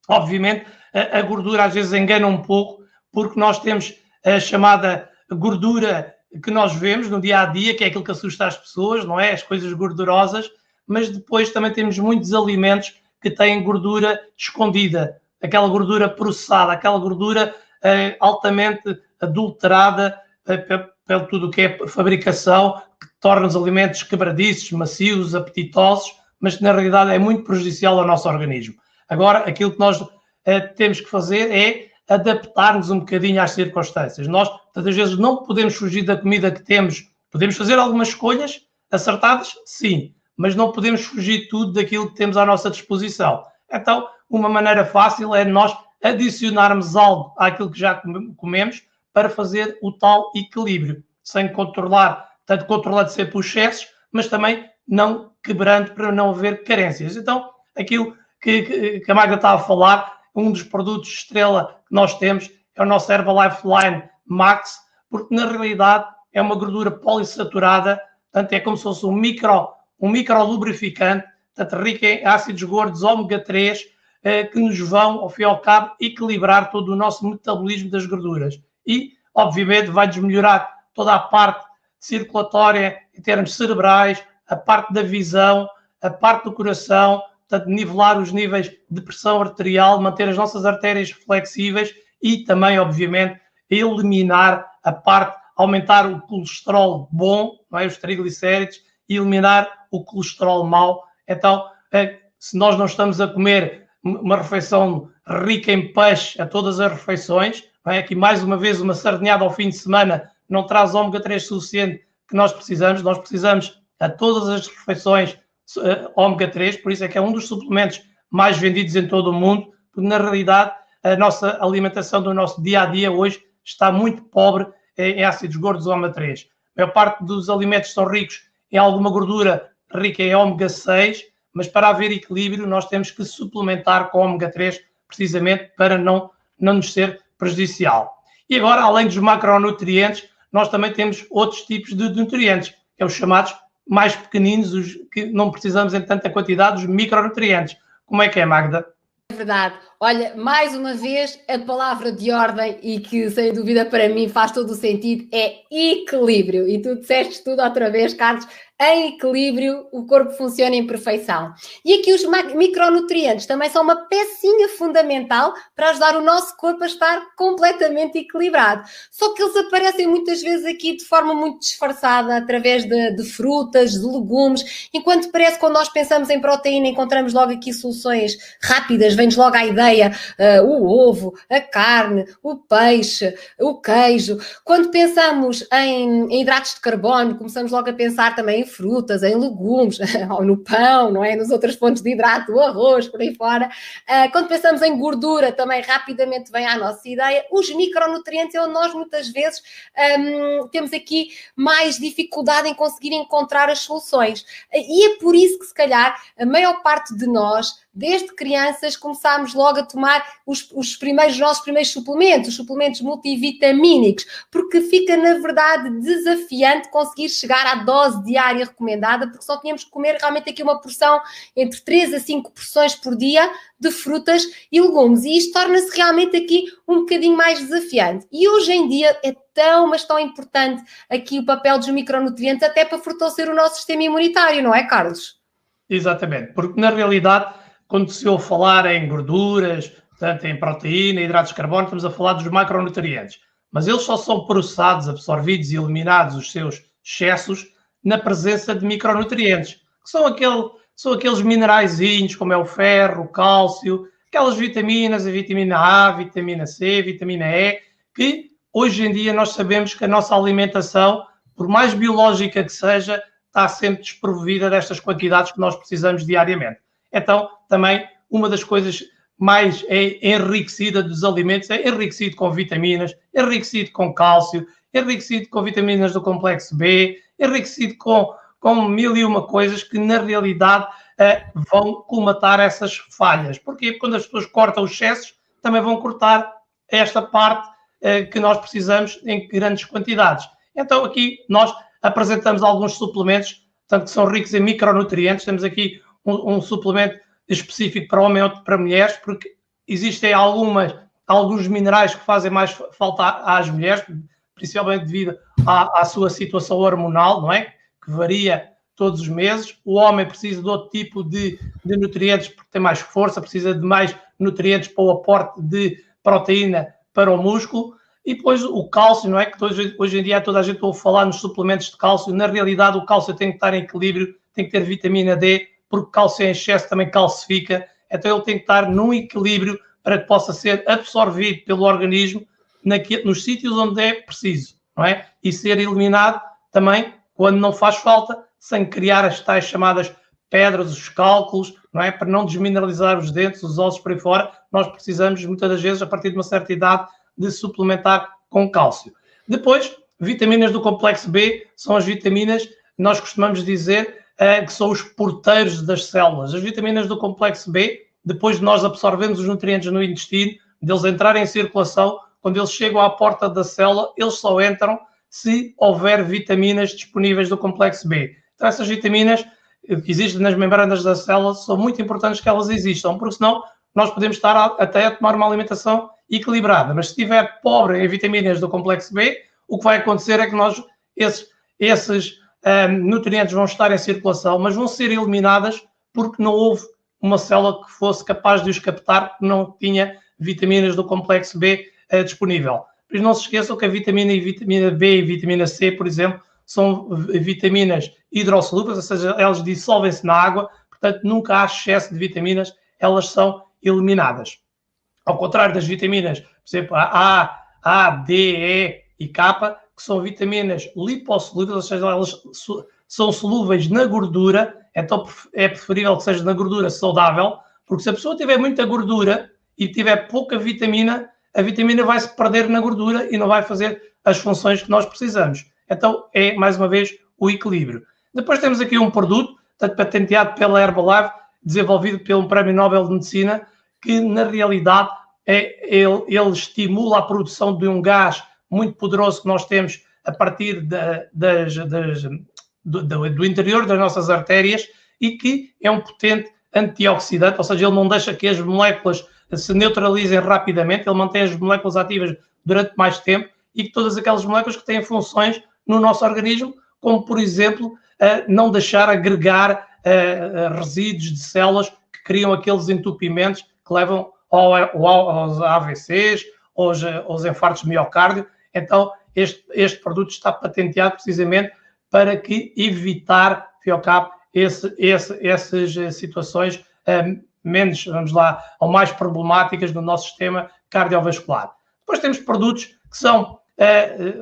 Obviamente, a gordura às vezes engana um pouco, porque nós temos a chamada gordura que nós vemos no dia a dia, que é aquilo que assusta as pessoas, não é? As coisas gordurosas, mas depois também temos muitos alimentos que têm gordura escondida, aquela gordura processada, aquela gordura altamente adulterada pelo tudo o que é fabricação, que torna os alimentos quebradiços, macios, apetitosos, mas que na realidade é muito prejudicial ao nosso organismo. Agora, aquilo que nós temos que fazer é adaptar-nos um bocadinho às circunstâncias. Nós, muitas vezes, não podemos fugir da comida que temos. Podemos fazer algumas escolhas acertadas? Sim, mas não podemos fugir tudo daquilo que temos à nossa disposição. Então, uma maneira fácil é nós adicionarmos algo àquilo que já comemos para fazer o tal equilíbrio, sem controlar, tanto controlando sempre os excessos, mas também não quebrando para não haver carências. Então, aquilo que a Magda está a falar, um dos produtos estrela que nós temos é o nosso Herbalife Line Max, porque na realidade é uma gordura polissaturada, portanto é como se fosse um micro lubrificante, portanto rica em ácidos gordos ômega 3, que nos vão, ao fim e ao cabo, equilibrar todo o nosso metabolismo das gorduras. E, obviamente, vai-nos melhorar toda a parte circulatória em termos cerebrais, a parte da visão, a parte do coração, portanto, nivelar os níveis de pressão arterial, manter as nossas artérias flexíveis e também, obviamente, eliminar a parte, aumentar o colesterol bom, não é? Os triglicéridos, e eliminar o colesterol mau. Então, se nós não estamos a comer uma refeição rica em peixe a todas as refeições, não é? Aqui mais uma vez uma sardinhada ao fim de semana não traz ômega 3 suficiente que nós precisamos a todas as refeições ômega 3, por isso é que é um dos suplementos mais vendidos em todo o mundo, porque na realidade a nossa alimentação do nosso dia-a-dia hoje está muito pobre em ácidos gordos ômega 3. A maior parte dos alimentos são ricos em alguma gordura rica em ômega 6, mas para haver equilíbrio nós temos que suplementar com ômega 3 precisamente para não nos ser prejudicial. E agora, além dos macronutrientes, nós também temos outros tipos de nutrientes, que são os chamados mais pequeninos, os que não precisamos em tanta quantidade, os micronutrientes. Como é que é, Magda? É verdade. Olha, mais uma vez, a palavra de ordem e que, sem dúvida, para mim faz todo o sentido, é equilíbrio. E tu disseste tudo outra vez, Carlos, em equilíbrio o corpo funciona em perfeição. E aqui os micronutrientes também são uma pecinha fundamental para ajudar o nosso corpo a estar completamente equilibrado. Só que eles aparecem muitas vezes aqui de forma muito disfarçada, através de frutas, de legumes, enquanto parece que quando nós pensamos em proteína encontramos logo aqui soluções rápidas, vem-nos logo à ideia o ovo, a carne, o peixe, o queijo. Quando pensamos em hidratos de carbono, começamos logo a pensar também em frutas, em legumes, ou no pão, não é? Nos outros fontes de hidrato, o arroz, por aí fora. Quando pensamos em gordura, também rapidamente vem à nossa ideia. Os micronutrientes é onde nós muitas vezes temos aqui mais dificuldade em conseguir encontrar as soluções. E é por isso que, se calhar, a maior parte de nós, desde crianças, começámos logo a tomar os nossos primeiros suplementos, os suplementos multivitamínicos, porque fica, na verdade, desafiante conseguir chegar à dose diária recomendada, porque só tínhamos que comer realmente aqui uma porção entre 3 a 5 porções por dia de frutas e legumes. E isto torna-se realmente aqui um bocadinho mais desafiante. E hoje em dia é mas tão importante aqui o papel dos micronutrientes até para fortalecer o nosso sistema imunitário, não é, Carlos? Exatamente, porque na realidade, quando se ouve falar em gorduras, portanto, em proteína, hidratos de carbono, estamos a falar dos macronutrientes. Mas eles só são processados, absorvidos e eliminados os seus excessos na presença de micronutrientes, que são aqueles mineraizinhos, como é o ferro, o cálcio, aquelas vitaminas, a vitamina A, a vitamina C, a vitamina E, que hoje em dia nós sabemos que a nossa alimentação, por mais biológica que seja, está sempre desprovida destas quantidades que nós precisamos diariamente. Então, também, uma das coisas mais enriquecida dos alimentos é enriquecido com vitaminas, enriquecido com cálcio, enriquecido com vitaminas do complexo B, enriquecido com mil e uma coisas que, na realidade, vão colmatar essas falhas. Porquê? Porque quando as pessoas cortam os excessos, também vão cortar esta parte que nós precisamos em grandes quantidades. Então, aqui nós apresentamos alguns suplementos, tanto que são ricos em micronutrientes. Temos aqui um suplemento específico para homem e outro para mulheres, porque existem alguns minerais que fazem mais falta às mulheres, principalmente devido à sua situação hormonal, não é? Que varia todos os meses. O homem precisa de outro tipo de nutrientes porque tem mais força, precisa de mais nutrientes para o aporte de proteína para o músculo. E depois o cálcio, não é? Que hoje em dia toda a gente ouve falar nos suplementos de cálcio. Na realidade, o cálcio tem que estar em equilíbrio, tem que ter vitamina D, porque cálcio em excesso também calcifica. Então ele tem que estar num equilíbrio para que possa ser absorvido pelo organismo nos sítios onde é preciso, não é? E ser eliminado também quando não faz falta, sem criar as tais chamadas pedras, os cálculos, não é? Para não desmineralizar os dentes, os ossos por aí fora, nós precisamos muitas das vezes, a partir de uma certa idade, de suplementar com cálcio. Depois, vitaminas do complexo B são as vitaminas, nós costumamos dizer, que são os porteiros das células. As vitaminas do complexo B, depois de nós absorvermos os nutrientes no intestino, deles entrarem em circulação, quando eles chegam à porta da célula, eles só entram se houver vitaminas disponíveis do complexo B. Então, essas vitaminas que existem nas membranas da célula são muito importantes que elas existam, porque senão nós podemos estar até a tomar uma alimentação equilibrada. Mas se estiver pobre em vitaminas do complexo B, o que vai acontecer é que esses nutrientes vão estar em circulação, mas vão ser eliminadas porque não houve uma célula que fosse capaz de os captar, que não tinha vitaminas do complexo B disponível. Mas não se esqueçam que a vitamina B e vitamina C, por exemplo, são vitaminas hidrossolúveis, ou seja, elas dissolvem-se na água, portanto nunca há excesso de vitaminas, elas são eliminadas. Ao contrário das vitaminas, por exemplo, A, D, E e K, que são vitaminas lipossolúveis, ou seja, elas são solúveis na gordura, então é preferível que seja na gordura saudável, porque se a pessoa tiver muita gordura e tiver pouca vitamina, a vitamina vai se perder na gordura e não vai fazer as funções que nós precisamos. Então é, mais uma vez, o equilíbrio. Depois temos aqui um produto, patenteado pela Herbalife, desenvolvido pelo Prémio Nobel de Medicina, que na realidade ele estimula a produção de um gás muito poderoso que nós temos a partir do interior das nossas artérias e que é um potente antioxidante, ou seja, ele não deixa que as moléculas se neutralizem rapidamente, ele mantém as moléculas ativas durante mais tempo e que todas aquelas moléculas que têm funções no nosso organismo, como por exemplo, não deixar agregar resíduos de células que criam aqueles entupimentos que levam aos AVCs, aos infartos de miocárdio. Então, este produto está patenteado precisamente para que evitar, ao cabo, essas situações menos, vamos lá, ou mais problemáticas no nosso sistema cardiovascular. Depois temos produtos que são,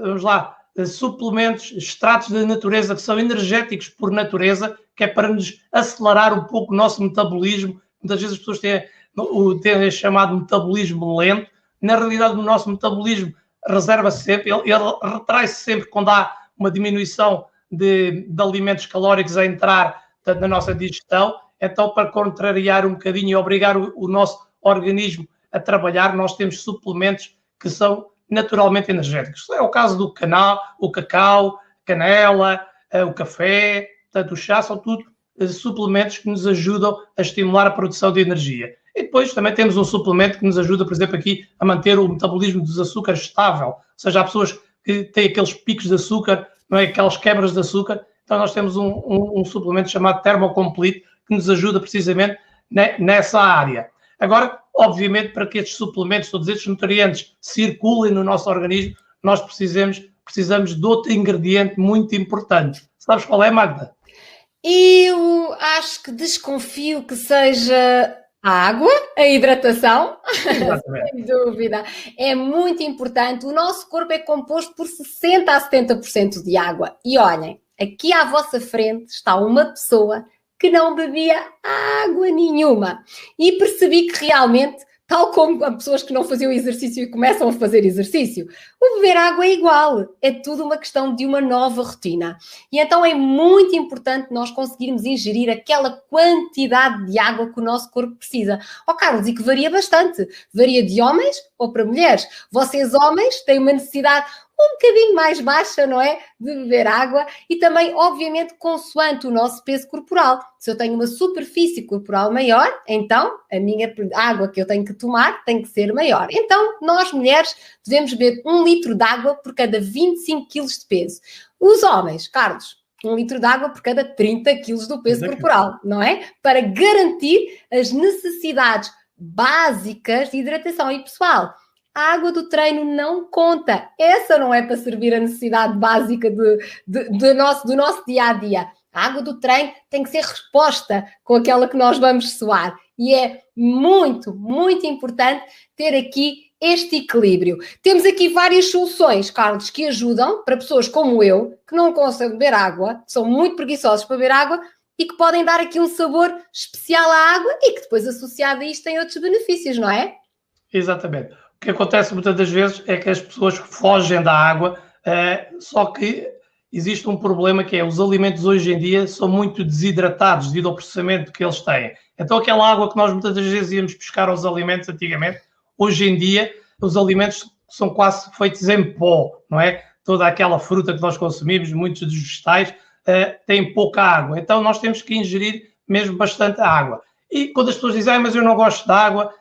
vamos lá, suplementos, extratos da natureza, que são energéticos por natureza, que é para nos acelerar um pouco o nosso metabolismo. Muitas vezes as pessoas têm chamado metabolismo lento. Na realidade, o nosso metabolismo reserva-se sempre, ele retrai-se sempre quando há uma diminuição de alimentos calóricos a entrar na nossa digestão. Então, para contrariar um bocadinho e obrigar o nosso organismo a trabalhar, nós temos suplementos que são naturalmente energéticos. É o caso do cacau, canela, o café, portanto, o chá, são tudo suplementos que nos ajudam a estimular a produção de energia. E depois também temos um suplemento que nos ajuda, por exemplo, aqui a manter o metabolismo dos açúcares estável. Ou seja, há pessoas que têm aqueles picos de açúcar, não é? Aquelas quebras de açúcar. Então nós temos um suplemento chamado Thermocomplete que nos ajuda precisamente nessa área. Agora, obviamente, para que estes suplementos, todos estes nutrientes circulem no nosso organismo, nós precisamos de outro ingrediente muito importante. Sabes qual é, Magda? Eu acho que desconfio que seja a água, a hidratação. Sem dúvida. É muito importante. O nosso corpo é composto por 60% a 70% de água. E olhem, aqui à vossa frente está uma pessoa que não bebia água nenhuma. E percebi que realmente, tal como as pessoas que não faziam exercício e começam a fazer exercício, o beber água é igual. É tudo uma questão de uma nova rotina. E então é muito importante nós conseguirmos ingerir aquela quantidade de água que o nosso corpo precisa. Carlos, e que varia bastante. Varia de homens ou para mulheres. Vocês, homens, têm uma necessidade um bocadinho mais baixa, não é? De beber água e também, obviamente, consoante o nosso peso corporal. Se eu tenho uma superfície corporal maior, então a minha água que eu tenho que tomar tem que ser maior. Então, nós mulheres devemos beber 1 litro de água por cada 25 quilos de peso. Os homens, Carlos, 1 litro de água por cada 30 quilos do peso corporal, não é? Para garantir as necessidades básicas de hidratação. E, pessoal, a água do treino não conta. Essa não é para servir a necessidade básica do nosso dia-a-dia. A água do treino tem que ser resposta com aquela que nós vamos suar. E é muito, muito importante ter aqui este equilíbrio. Temos aqui várias soluções, Carlos, que ajudam para pessoas como eu, que não conseguem beber água, são muito preguiçosos para beber água e que podem dar aqui um sabor especial à água e que depois, associado a isto, tem outros benefícios, não é? Exatamente. O que acontece muitas das vezes é que as pessoas fogem da água, só que existe um problema que é os alimentos hoje em dia são muito desidratados devido ao processamento que eles têm. Então aquela água que nós muitas das vezes íamos pescar aos alimentos antigamente, hoje em dia os alimentos são quase feitos em pó, não é? Toda aquela fruta que nós consumimos, muitos dos vegetais, têm pouca água. Então nós temos que ingerir mesmo bastante água. E quando as pessoas dizem, mas eu não gosto de água,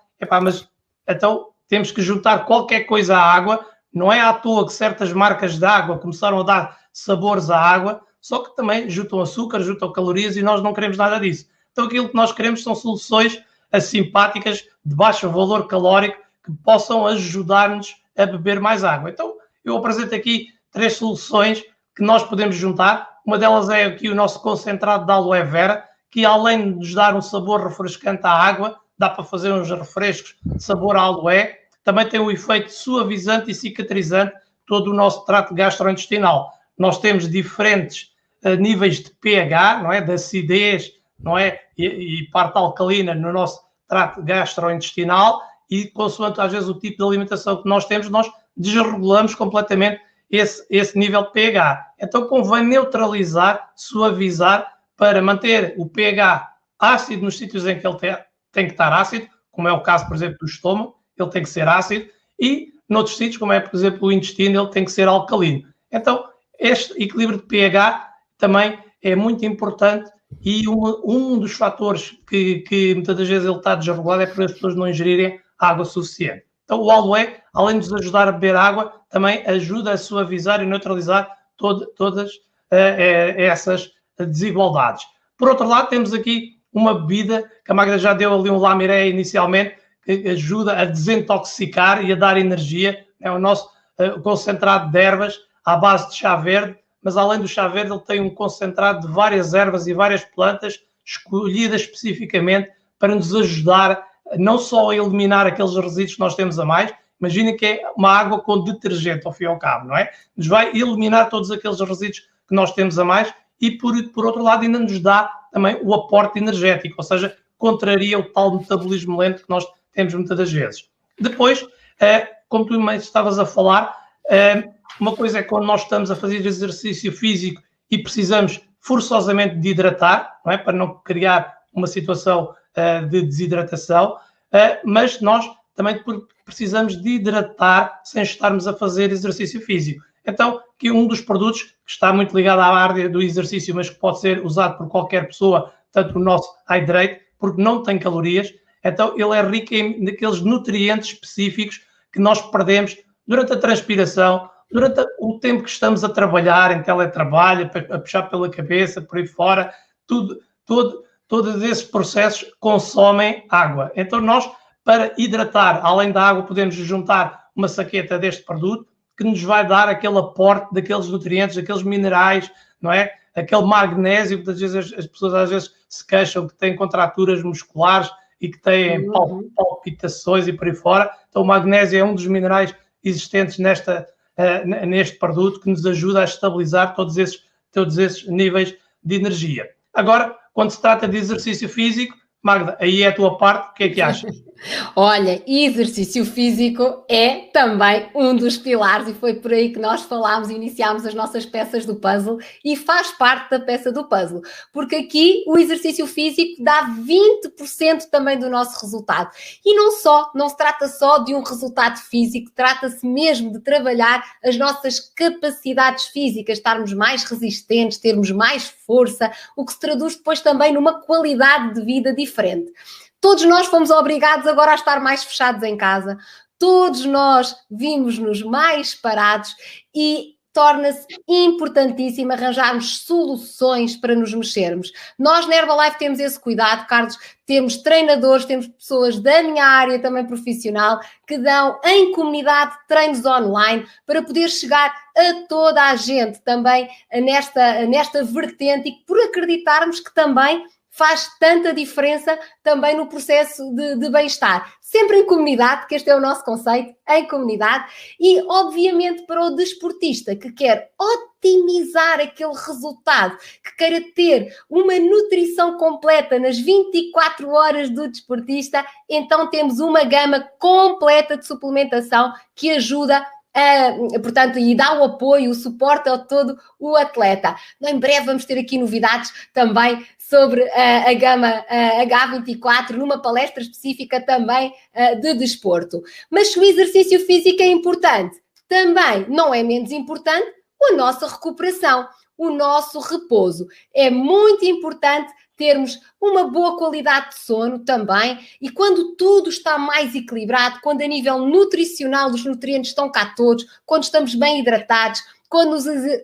mas então temos que juntar qualquer coisa à água. Não é à toa que certas marcas de água começaram a dar sabores à água, só que também juntam açúcar, juntam calorias e nós não queremos nada disso. Então aquilo que nós queremos são soluções simpáticas, de baixo valor calórico, que possam ajudar-nos a beber mais água. Então eu apresento aqui 3 soluções que nós podemos juntar. Uma delas é aqui o nosso concentrado de aloe vera, que além de nos dar um sabor refrescante à água, dá para fazer uns refrescos de sabor à aloe, também tem um efeito suavizante e cicatrizante todo o nosso trato gastrointestinal. Nós temos diferentes níveis de pH, não é? De acidez, não é? E parte alcalina no nosso trato gastrointestinal e, consoante às vezes o tipo de alimentação que nós temos, nós desregulamos completamente esse nível de pH. Então convém neutralizar, suavizar para manter o pH ácido nos sítios em que ele tem que estar ácido, como é o caso, por exemplo, do estômago, ele tem que ser ácido, e noutros sítios, como é, por exemplo, o intestino, ele tem que ser alcalino. Então, este equilíbrio de pH também é muito importante e um dos fatores que muitas das vezes ele está desregulado é por as pessoas não ingerirem água suficiente. Então, o aloe, além de nos ajudar a beber água, também ajuda a suavizar e neutralizar todas essas desigualdades. Por outro lado, temos aqui uma bebida, que a Magda já deu ali um lamiré inicialmente, que ajuda a desintoxicar e a dar energia. É o nosso concentrado de ervas à base de chá verde, mas além do chá verde ele tem um concentrado de várias ervas e várias plantas escolhidas especificamente para nos ajudar não só a eliminar aqueles resíduos que nós temos a mais. Imaginem que é uma água com detergente ao fim e ao cabo, não é? Nos vai eliminar todos aqueles resíduos que nós temos a mais e, por outro lado, ainda nos dá também o aporte energético, ou seja, contraria o tal metabolismo lento que nós temos muitas das vezes. Depois, como tu me estavas a falar, uma coisa é quando nós estamos a fazer exercício físico e precisamos forçosamente de hidratar, não é? Para não criar uma situação de desidratação, mas nós também precisamos de hidratar sem estarmos a fazer exercício físico. Então, aqui um dos produtos que está muito ligado à área do exercício, mas que pode ser usado por qualquer pessoa, tanto o nosso Hydrate, porque não tem calorias, então ele é rico naqueles nutrientes específicos que nós perdemos durante a transpiração, durante o tempo que estamos a trabalhar, em teletrabalho, a puxar pela cabeça, por aí fora, todos esses processos consomem água. Então nós, para hidratar, além da água, podemos juntar uma saqueta deste produto, que nos vai dar aquele aporte daqueles nutrientes, daqueles minerais, não é? Aquele magnésio, que às vezes as pessoas às vezes se queixam que têm contraturas musculares e que têm palpitações e por aí fora. Então o magnésio é um dos minerais existentes neste produto que nos ajuda a estabilizar todos esses níveis de energia. Agora, quando se trata de exercício físico, Magda, aí é a tua parte, o que é que achas? Olha, exercício físico é também um dos pilares e foi por aí que nós falámos, iniciámos as nossas peças do puzzle e faz parte da peça do puzzle, porque aqui o exercício físico dá 20% também do nosso resultado. E não se trata só de um resultado físico, trata-se mesmo de trabalhar as nossas capacidades físicas, estarmos mais resistentes, termos mais força, o que se traduz depois também numa qualidade de vida diferente. Todos nós fomos obrigados agora a estar mais fechados em casa. Todos nós vimos-nos mais parados e torna-se importantíssimo arranjarmos soluções para nos mexermos. Nós na Herbalife temos esse cuidado, Carlos, temos treinadores, temos pessoas da minha área também profissional que dão em comunidade treinos online para poder chegar a toda a gente também nesta vertente e por acreditarmos que também faz tanta diferença também no processo de bem-estar. Sempre em comunidade, que este é o nosso conceito, em comunidade, e obviamente para o desportista que quer otimizar aquele resultado, que queira ter uma nutrição completa nas 24 horas do desportista, então temos uma gama completa de suplementação que ajuda portanto, e dá o apoio, o suporte a todo o atleta. Em breve vamos ter aqui novidades também sobre a gama H24, numa palestra específica também de desporto. Mas se o exercício físico é importante, também não é menos importante a nossa recuperação, o nosso repouso. É muito importante termos uma boa qualidade de sono também, e quando tudo está mais equilibrado, quando a nível nutricional os nutrientes estão cá todos, quando estamos bem hidratados, quando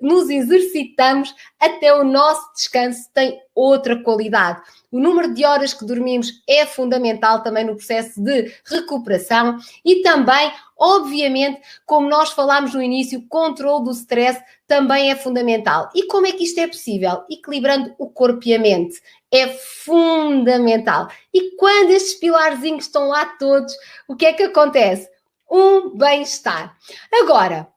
nos exercitamos, até o nosso descanso tem outra qualidade. O número de horas que dormimos é fundamental também no processo de recuperação e também, obviamente, como nós falámos no início, o controle do stress também é fundamental. E como é que isto é possível? Equilibrando o corpo e a mente. É fundamental. E quando estes pilarzinhos estão lá todos, o que é que acontece? Um bem-estar. Agora,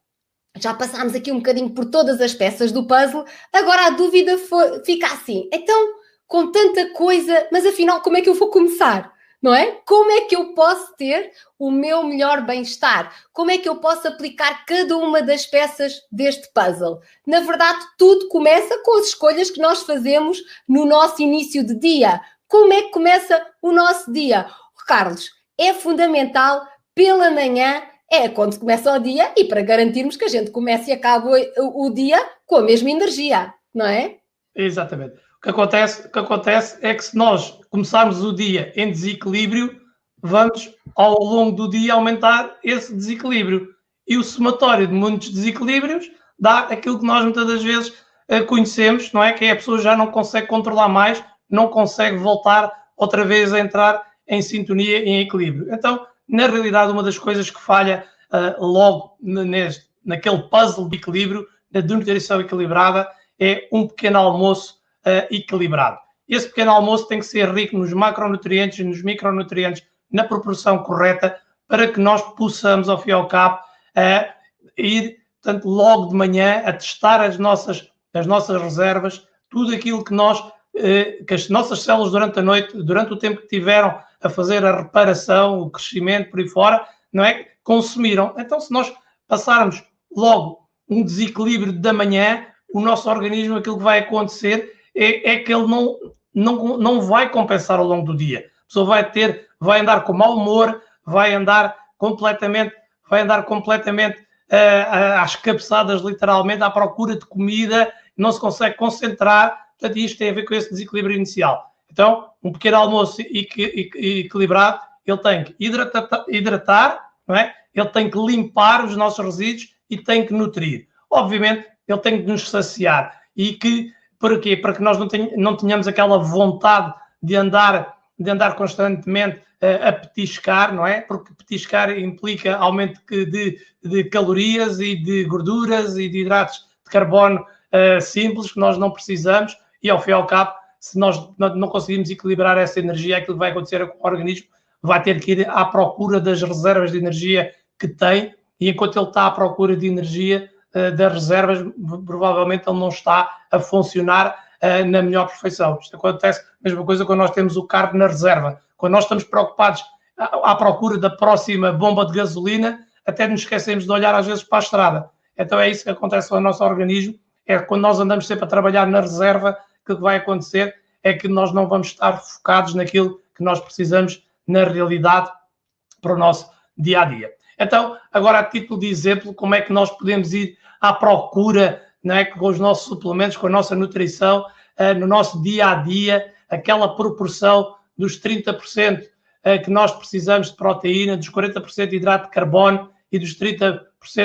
já passámos aqui um bocadinho por todas as peças do puzzle, agora a dúvida fica assim, então, com tanta coisa, mas afinal como é que eu vou começar? Não é? Como é que eu posso ter o meu melhor bem-estar? Como é que eu posso aplicar cada uma das peças deste puzzle? Na verdade, tudo começa com as escolhas que nós fazemos no nosso início de dia. Como é que começa o nosso dia? Carlos, é fundamental pela manhã, é quando começa o dia e para garantirmos que a gente comece e acabe o dia com a mesma energia, não é? Exatamente. O que acontece é que se nós começarmos o dia em desequilíbrio, vamos ao longo do dia aumentar esse desequilíbrio. E o somatório de muitos desequilíbrios dá aquilo que nós muitas das vezes conhecemos, não é? Que é a pessoa já não consegue controlar mais, não consegue voltar outra vez a entrar em sintonia, em equilíbrio. Então, na realidade, uma das coisas que falha logo naquele puzzle de equilíbrio, da nutrição equilibrada, é um pequeno almoço equilibrado. Esse pequeno almoço tem que ser rico nos macronutrientes e nos micronutrientes na proporção correta para que nós possamos, ao fim e ao cabo, ir, portanto, logo de manhã a testar as nossas reservas, tudo aquilo que as nossas células durante a noite, durante o tempo que tiveram a fazer a reparação, o crescimento por aí fora, não é? Consumiram. Então, se nós passarmos logo um desequilíbrio da manhã, o nosso organismo, aquilo que vai acontecer é que ele não vai compensar ao longo do dia. A pessoa vai andar com mau humor, vai andar completamente às cabeçadas, literalmente, à procura de comida, não se consegue concentrar. Portanto, isto tem a ver com esse desequilíbrio inicial. Então, um pequeno almoço equilibrado, ele tem que hidratar, não é? Ele tem que limpar os nossos resíduos e tem que nutrir. Obviamente, ele tem que nos saciar. E para quê? Para que nós não tenhamos aquela vontade de andar constantemente a petiscar, não é? Porque petiscar implica aumento de calorias e de gorduras e de hidratos de carbono simples que nós não precisamos e, ao fim e ao cabo, se nós não conseguimos equilibrar essa energia, aquilo que vai acontecer com o organismo vai ter que ir à procura das reservas de energia que tem e enquanto ele está à procura de energia das reservas, provavelmente ele não está a funcionar na melhor perfeição. Isto acontece a mesma coisa quando nós temos o carro na reserva. Quando nós estamos preocupados à procura da próxima bomba de gasolina, até nos esquecemos de olhar às vezes para a estrada. Então é isso que acontece com o nosso organismo, é quando nós andamos sempre a trabalhar na reserva, que o que vai acontecer é que nós não vamos estar focados naquilo que nós precisamos na realidade para o nosso dia-a-dia. Então, agora a título de exemplo, como é que nós podemos ir à procura, não é, com os nossos suplementos, com a nossa nutrição, no nosso dia-a-dia, aquela proporção dos 30% que nós precisamos de proteína, dos 40% de hidrato de carbono e dos 30%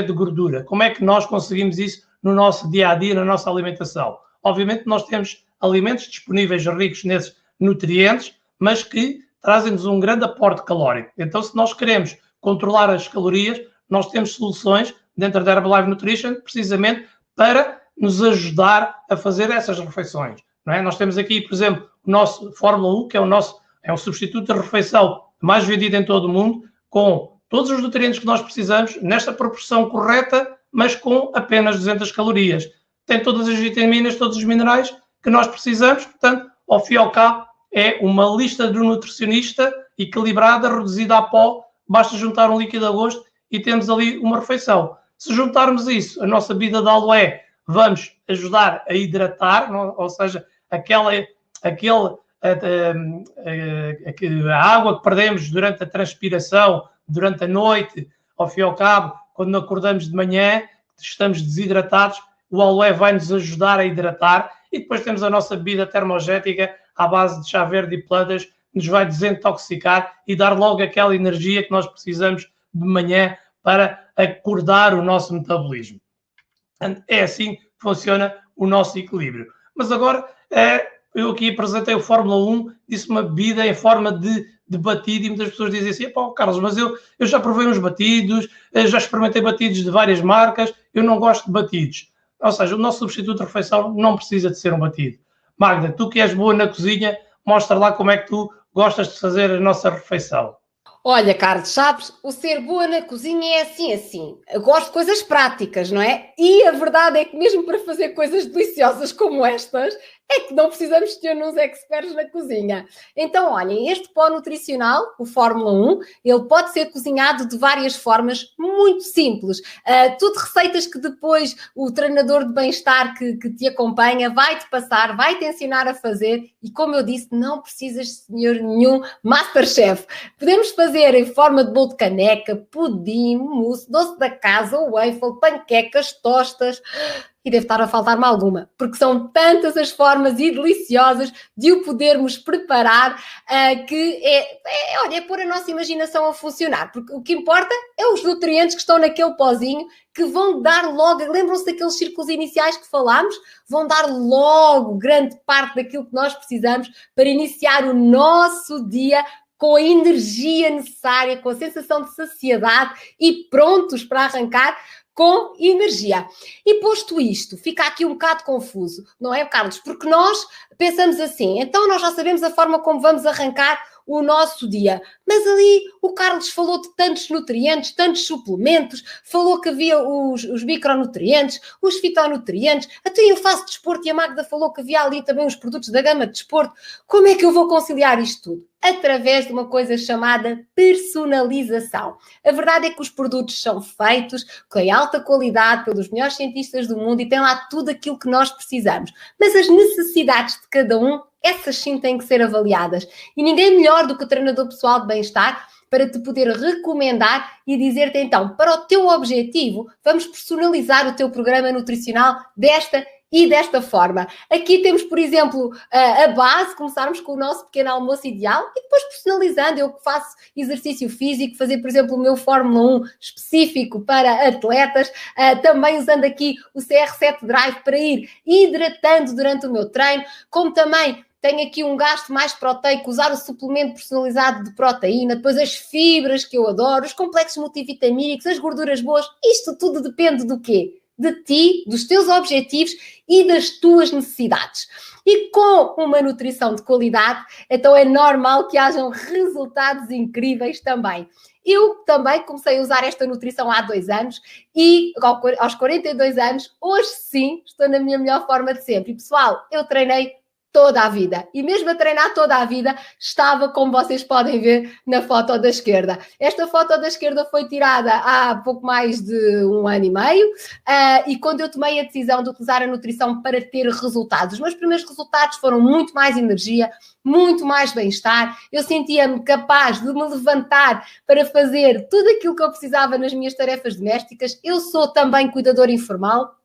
de gordura. Como é que nós conseguimos isso no nosso dia-a-dia, na nossa alimentação? Obviamente nós temos alimentos disponíveis ricos nesses nutrientes, mas que trazem-nos um grande aporte calórico. Então, se nós queremos controlar as calorias, nós temos soluções dentro da Herbalife Nutrition, precisamente para nos ajudar a fazer essas refeições. Não é? Nós temos aqui, por exemplo, o nosso Fórmula 1, que é um substituto de refeição mais vendido em todo o mundo, com todos os nutrientes que nós precisamos, nesta proporção correta, mas com apenas 200 calorias. Tem todas as vitaminas, todos os minerais que nós precisamos, portanto, ao fim e ao cabo, é uma lista do nutricionista equilibrada, reduzida a pó, basta juntar um líquido a gosto e temos ali uma refeição. Se juntarmos isso, a nossa bebida de aloé, vamos ajudar a hidratar, ou seja, a água que perdemos durante a transpiração, durante a noite, ao fim e ao cabo, quando acordamos de manhã, estamos desidratados, o aloé vai nos ajudar a hidratar e depois temos a nossa bebida termogética à base de chá verde e plantas, que nos vai desintoxicar e dar logo aquela energia que nós precisamos de manhã para acordar o nosso metabolismo. É assim que funciona o nosso equilíbrio. Mas agora, eu aqui apresentei o Fórmula 1, disse uma bebida em forma de batido e muitas pessoas dizem assim, pô, Carlos, mas eu já provei uns batidos, já experimentei batidos de várias marcas, eu não gosto de batidos. Ou seja, o nosso substituto de refeição não precisa de ser um batido. Magda, tu que és boa na cozinha, mostra lá como é que tu gostas de fazer a nossa refeição. Olha, Carlos, sabes, o ser boa na cozinha é assim. Eu gosto de coisas práticas, não é? E a verdade é que mesmo para fazer coisas deliciosas como estas, é que não precisamos ter uns experts na cozinha. Então, olhem, este pó nutricional, o Fórmula 1, ele pode ser cozinhado de várias formas muito simples. Tudo receitas que depois o treinador de bem-estar que te acompanha vai-te passar, vai-te ensinar a fazer e, como eu disse, não precisas de senhor nenhum Masterchef. Podemos fazer em forma de bolo de caneca, pudim, mousse, doce da casa, waffle, panquecas, tostas... E deve estar a faltar-me alguma, porque são tantas as formas e deliciosas de o podermos preparar que é pôr a nossa imaginação a funcionar, porque o que importa é os nutrientes que estão naquele pozinho que vão dar logo, lembram-se daqueles círculos iniciais que falámos? Vão dar logo grande parte daquilo que nós precisamos para iniciar o nosso dia com a energia necessária, com a sensação de saciedade e prontos para arrancar com energia. E posto isto, fica aqui um bocado confuso, não é, Carlos? Porque nós pensamos assim, então nós já sabemos a forma como vamos arrancar o nosso dia. Mas ali o Carlos falou de tantos nutrientes, tantos suplementos, falou que havia os micronutrientes, os fitonutrientes, até eu faço desporto e a Magda falou que havia ali também os produtos da gama de desporto. Como é que eu vou conciliar isto tudo? Através de uma coisa chamada personalização. A verdade é que os produtos são feitos com alta qualidade pelos melhores cientistas do mundo e tem lá tudo aquilo que nós precisamos. Mas as necessidades de cada um, essas sim têm que ser avaliadas. E ninguém melhor do que o treinador pessoal de bem-estar para te poder recomendar e dizer-te então, para o teu objetivo, vamos personalizar o teu programa nutricional desta e desta forma. Aqui temos, por exemplo, a base, começarmos com o nosso pequeno almoço ideal e depois personalizando. Eu que faço exercício físico, fazer, por exemplo, o meu Fórmula 1 específico para atletas, também usando aqui o CR7 Drive para ir hidratando durante o meu treino, como também tenho aqui um gasto mais proteico, usar o suplemento personalizado de proteína, depois as fibras que eu adoro, os complexos multivitamínicos, as gorduras boas, isto tudo depende do quê? de ti, dos teus objetivos e das tuas necessidades. E com uma nutrição de qualidade, então é normal que hajam resultados incríveis também. Eu também comecei a usar esta nutrição há 2 anos e aos 42 anos, hoje sim, estou na minha melhor forma de sempre. E pessoal, eu treinei toda a vida. E mesmo a treinar toda a vida, estava, como vocês podem ver, na foto da esquerda. Esta foto da esquerda foi tirada há pouco mais de 1 ano e meio, e quando eu tomei a decisão de utilizar a nutrição para ter resultados. Os meus primeiros resultados foram muito mais energia, muito mais bem-estar. Eu sentia-me capaz de me levantar para fazer tudo aquilo que eu precisava nas minhas tarefas domésticas. Eu sou também cuidadora informal.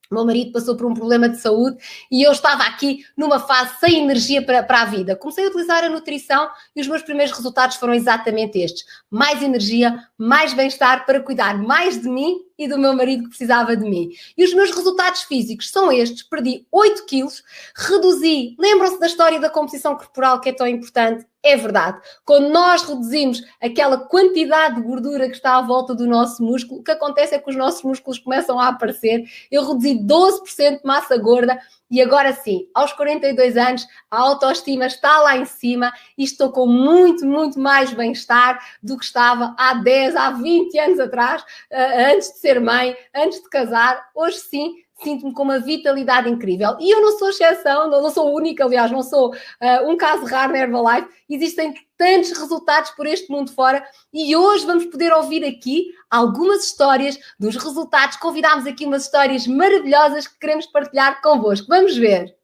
O meu marido passou por um problema de saúde e eu estava aqui numa fase sem energia para a vida. Comecei a utilizar a nutrição e os meus primeiros resultados foram exatamente estes. Mais energia, mais bem-estar para cuidar mais de mim e do meu marido que precisava de mim. E os meus resultados físicos são estes. Perdi 8 quilos, reduzi... Lembram-se da história da composição corporal que é tão importante? É verdade. Quando nós reduzimos aquela quantidade de gordura que está à volta do nosso músculo, o que acontece é que os nossos músculos começam a aparecer. Eu reduzi 12% de massa gorda e agora sim, aos 42 anos, a autoestima está lá em cima e estou com muito, muito mais bem-estar do que estava há 10, há 20 anos atrás, antes de ser mãe, antes de casar. Hoje sim, sinto-me com uma vitalidade incrível. E eu não sou exceção, não sou única, aliás, não sou um caso raro na Herbalife. Existem tantos resultados por este mundo fora e hoje vamos poder ouvir aqui algumas histórias dos resultados. Convidámos aqui umas histórias maravilhosas que queremos partilhar convosco. Vamos ver.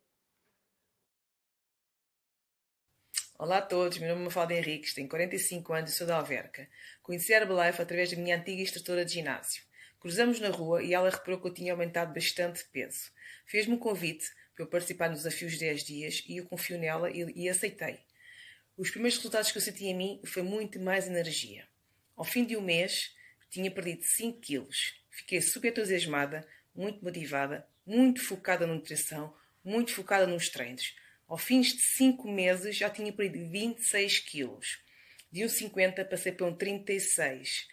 Olá a todos, meu nome é Mafalda Henriques, tenho 45 anos e sou da Alverca. Conheci a Herbalife através da minha antiga instrutora de ginásio. Cruzamos na rua e ela reparou que eu tinha aumentado bastante de peso. Fez-me um convite para eu participar nos desafios 10 dias e eu confio nela e aceitei. Os primeiros resultados que eu senti em mim foi muito mais energia. Ao fim de um mês, tinha perdido 5 quilos. Fiquei super entusiasmada, muito motivada, muito focada na nutrição, muito focada nos treinos. Ao fim de 5 meses, já tinha perdido 26 quilos. De 1,50 passei para 36.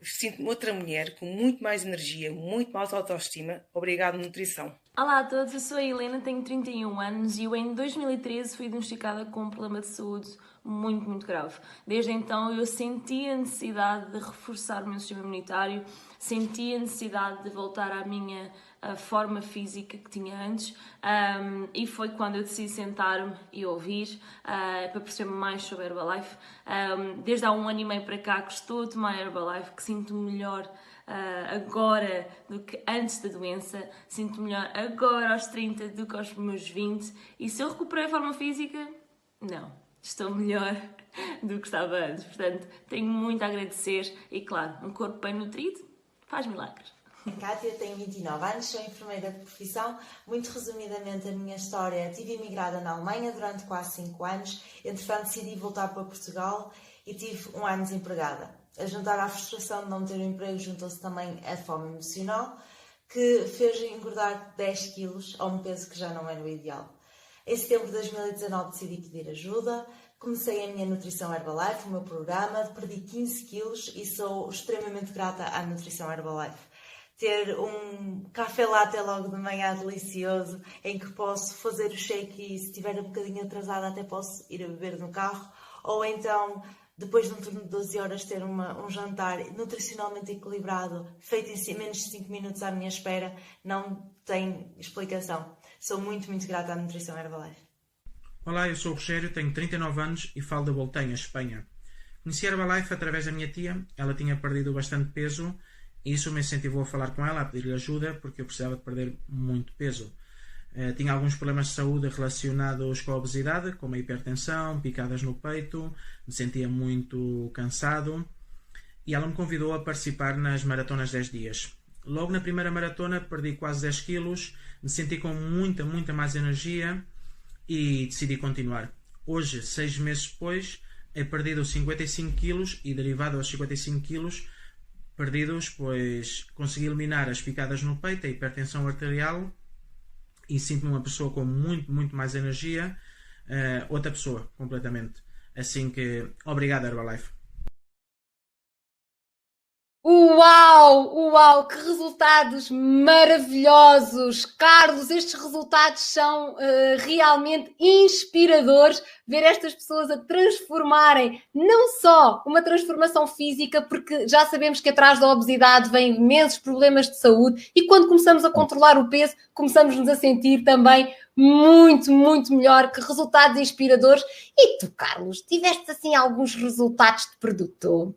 Sinto-me outra mulher com muito mais energia, muito mais autoestima. Obrigado, nutrição. Olá a todos, eu sou a Helena, tenho 31 anos e eu em 2013 fui diagnosticada com um problema de saúde muito grave. Desde então eu senti a necessidade de reforçar o meu sistema imunitário, senti a necessidade de voltar à minha forma física que tinha antes e foi quando eu decidi sentar-me e ouvir para perceber mais sobre a Herbalife. Desde há 1 ano e meio para cá que estou a tomar a Herbalife, que sinto-me melhor agora do que antes da doença, sinto melhor agora aos 30 do que aos meus 20 e se eu recuperei a forma física, não, estou melhor do que estava antes, portanto tenho muito a agradecer e claro, um corpo bem nutrido faz milagres. Kátia, tenho 29 anos, sou enfermeira de profissão. Muito resumidamente a minha história, tive imigrada na Alemanha durante quase 5 anos, entretanto decidi voltar para Portugal e tive 1 ano desempregada. A juntar à frustração de não ter um emprego, juntou-se também a fome emocional, que fez engordar 10 quilos a um peso que já não era o ideal. Em setembro de 2019 decidi pedir ajuda, comecei a minha nutrição Herbalife, o meu programa, perdi 15 quilos e sou extremamente grata à nutrição Herbalife. Ter um café latte logo de manhã delicioso, em que posso fazer o shake e se estiver um bocadinho atrasada até posso ir a beber no carro, ou então depois de um turno de 12 horas ter um jantar nutricionalmente equilibrado, feito em menos de 5 minutos à minha espera, não tem explicação. Sou muito grata à nutrição Herbalife. Olá, eu sou o Rogério, tenho 39 anos e falo da Boltenha, Espanha. Conheci a Herbalife através da minha tia, ela tinha perdido bastante peso e isso me incentivou a falar com ela, a pedir-lhe ajuda, porque eu precisava de perder muito peso. Tinha alguns problemas de saúde relacionados com a obesidade, como a hipertensão, picadas no peito, me sentia muito cansado e ela me convidou a participar nas maratonas 10 dias. Logo na primeira maratona perdi quase 10 quilos, me senti com muita mais energia e decidi continuar. Hoje, 6 meses depois, he perdido 55 quilos e derivado aos 55 quilos perdidos, pois consegui eliminar as picadas no peito, a hipertensão arterial e sinto-me uma pessoa com muito mais energia, outra pessoa completamente. Assim que, obrigado Herbalife. Uau, uau, que resultados maravilhosos! Carlos, estes resultados são realmente inspiradores. Ver estas pessoas a transformarem, não só uma transformação física, porque já sabemos que atrás da obesidade vêm imensos problemas de saúde e quando começamos a controlar o peso, começamos-nos a sentir também muito, muito melhor, que resultados inspiradores. E tu, Carlos, tiveste assim alguns resultados de produto?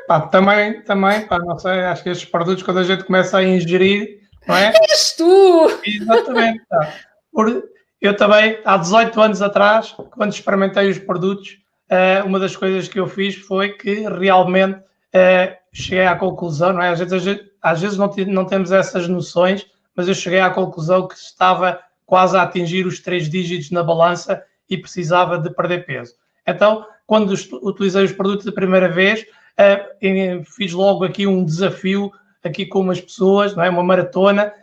Pá, também, pá, não sei, acho que estes produtos, quando a gente começa a ingerir, não é? És tu! Exatamente. Tá. Eu também, há 18 anos atrás, quando experimentei os produtos, uma das coisas que eu fiz foi que realmente cheguei à conclusão, não é? Às vezes não temos essas noções, mas eu cheguei à conclusão que estava quase a atingir os 3 dígitos na balança e precisava de perder peso. Então, quando utilizei os produtos a primeira vez, fiz logo aqui um desafio aqui com umas pessoas, não é? Uma maratona,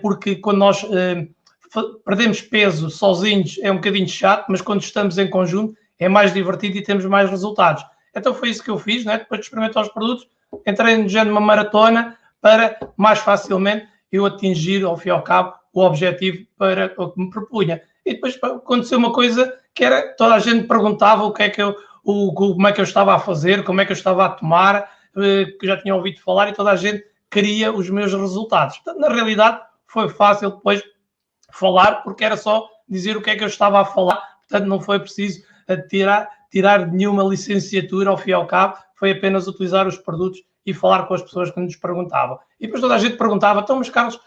porque quando nós perdemos peso sozinhos é um bocadinho chato, mas quando estamos em conjunto é mais divertido e temos mais resultados. Então foi isso que eu fiz, não é? Depois de experimentar os produtos, entrei já numa maratona para mais facilmente eu atingir, ao fim e ao cabo, o objetivo para o que me propunha. E depois aconteceu uma coisa que era, toda a gente me perguntava como é que eu estava a fazer, como é que eu estava a tomar, que já tinha ouvido falar e toda a gente queria os meus resultados. Portanto, na realidade, foi fácil depois falar, porque era só dizer o que é que eu estava a falar, portanto, não foi preciso tirar nenhuma licenciatura, ao fim e ao cabo, foi apenas utilizar os produtos e falar com as pessoas que nos perguntavam. E depois toda a gente perguntava, então, mas Carlos,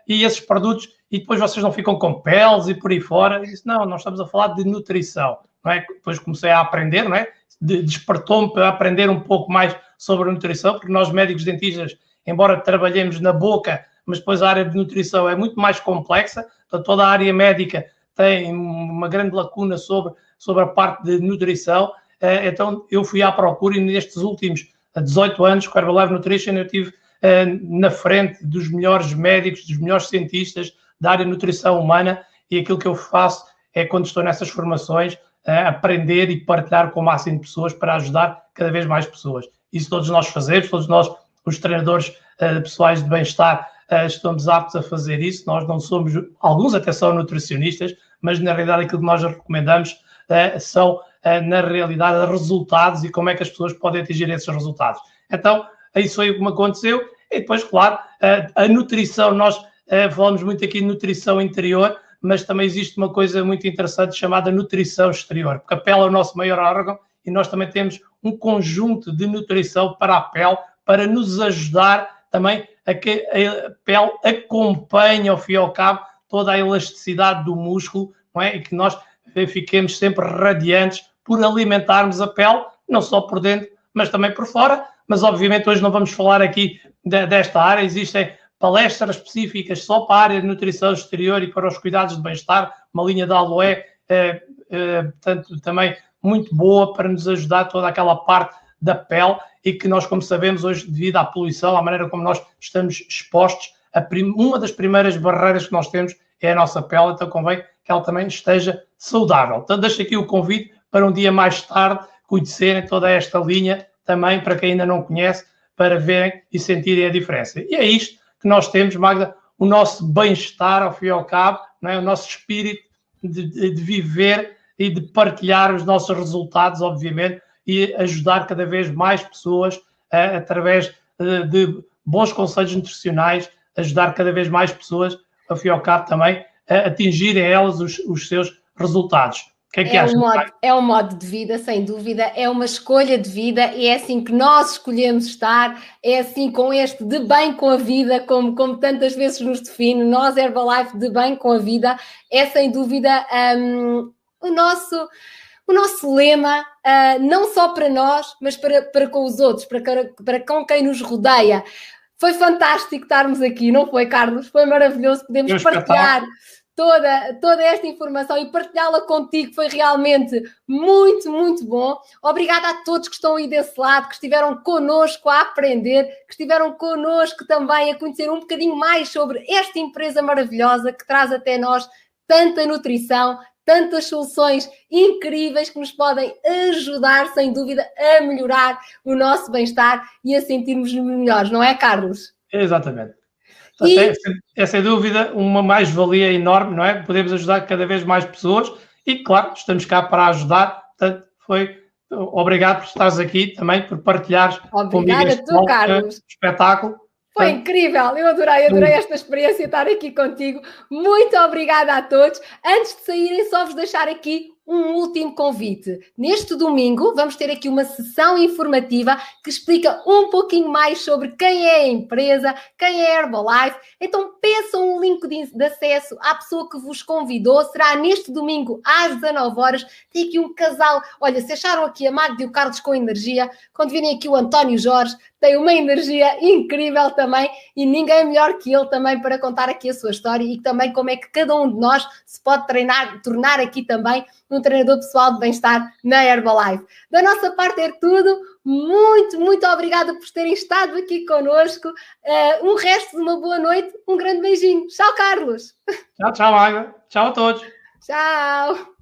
e esses produtos, e depois vocês não ficam com peles e por aí fora? Eu disse, não, nós estamos a falar de nutrição, não é? Depois comecei a aprender, não é? Despertou-me para aprender um pouco mais sobre a nutrição, porque nós médicos dentistas, embora trabalhemos na boca, mas depois a área de nutrição é muito mais complexa, então toda a área médica tem uma grande lacuna sobre a parte de nutrição, então eu fui à procura e nestes últimos 18 anos, com a Herbalife Nutrition, eu tive na frente dos melhores médicos, dos melhores cientistas da área de nutrição humana, e aquilo que eu faço é, quando estou nessas formações, aprender e partilhar com o máximo de pessoas para ajudar cada vez mais pessoas. Isso todos nós fazemos, todos nós, os treinadores pessoais de bem-estar, estamos aptos a fazer isso. Nós não somos, alguns até são nutricionistas, mas na realidade aquilo que nós recomendamos são, na realidade, resultados e como é que as pessoas podem atingir esses resultados. Então, isso foi o que me aconteceu. E depois, claro, a nutrição, nós falamos muito aqui de nutrição interior, mas também existe uma coisa muito interessante chamada nutrição exterior, porque a pele é o nosso maior órgão e nós também temos um conjunto de nutrição para a pele, para nos ajudar também a que a pele acompanhe, ao fim e ao cabo, toda a elasticidade do músculo, não é? E que nós fiquemos sempre radiantes por alimentarmos a pele, não só por dentro, mas também por fora. Mas, obviamente, hoje não vamos falar aqui desta área. Existem palestras específicas só para a área de nutrição exterior e para os cuidados de bem-estar. Uma linha da Aloe, portanto, também muito boa para nos ajudar toda aquela parte da pele e que nós, como sabemos, hoje, devido à poluição, à maneira como nós estamos expostos, uma das primeiras barreiras que nós temos é a nossa pele, então convém que ela também esteja saudável. Então, deixo aqui o convite para um dia mais tarde conhecerem toda esta linha, também para quem ainda não conhece, para verem e sentirem a diferença. E é isto que nós temos, Magda, o nosso bem-estar, ao fim e ao cabo, não é? O nosso espírito de viver e de partilhar os nossos resultados, obviamente, e ajudar cada vez mais pessoas através de bons conselhos nutricionais, ajudar cada vez mais pessoas, ao fim e ao cabo, também a atingirem elas os seus resultados. O que é que achas? É um modo de vida, sem dúvida, é uma escolha de vida e é assim que nós escolhemos estar, é assim com este de bem com a vida, como tantas vezes nos define, nós Herbalife de bem com a vida, é sem dúvida o nosso lema, não só para nós, mas para com os outros, para com quem nos rodeia. Foi fantástico estarmos aqui, não foi, Carlos? Foi maravilhoso, podemos partilhar toda esta informação e partilhá-la contigo, foi realmente muito, muito bom. Obrigada a todos que estão aí desse lado, que estiveram connosco a aprender, que estiveram connosco também a conhecer um bocadinho mais sobre esta empresa maravilhosa que traz até nós tanta nutrição, tantas soluções incríveis que nos podem ajudar, sem dúvida, a melhorar o nosso bem-estar e a sentirmos melhores, não é, Carlos? Exatamente. E... É sem dúvida uma mais-valia enorme, não é? Podemos ajudar cada vez mais pessoas e, claro, estamos cá para ajudar. Portanto, obrigado por estares aqui também, por partilhares comigo este espetáculo. Foi incrível, eu adorei esta experiência estar aqui contigo. Muito obrigada a todos. Antes de saírem, só vos deixar aqui um último convite. Neste domingo vamos ter aqui uma sessão informativa que explica um pouquinho mais sobre quem é a empresa, quem é a Herbalife. Então peçam um link de acesso à pessoa que vos convidou. Será neste domingo às 19 horas. Tem aqui um casal. Olha, se acharam aqui a Magda e o Carlos com energia, quando virem aqui o António Jorge, tem uma energia incrível também e ninguém melhor que ele também para contar aqui a sua história e também como é que cada um de nós se pode tornar aqui também um treinador pessoal de bem-estar na Herbalife. Da nossa parte é tudo. Muito, muito obrigada por terem estado aqui connosco. Um resto de uma boa noite. Um grande beijinho. Tchau, Carlos. Tchau, Magda. Tchau a todos. Tchau.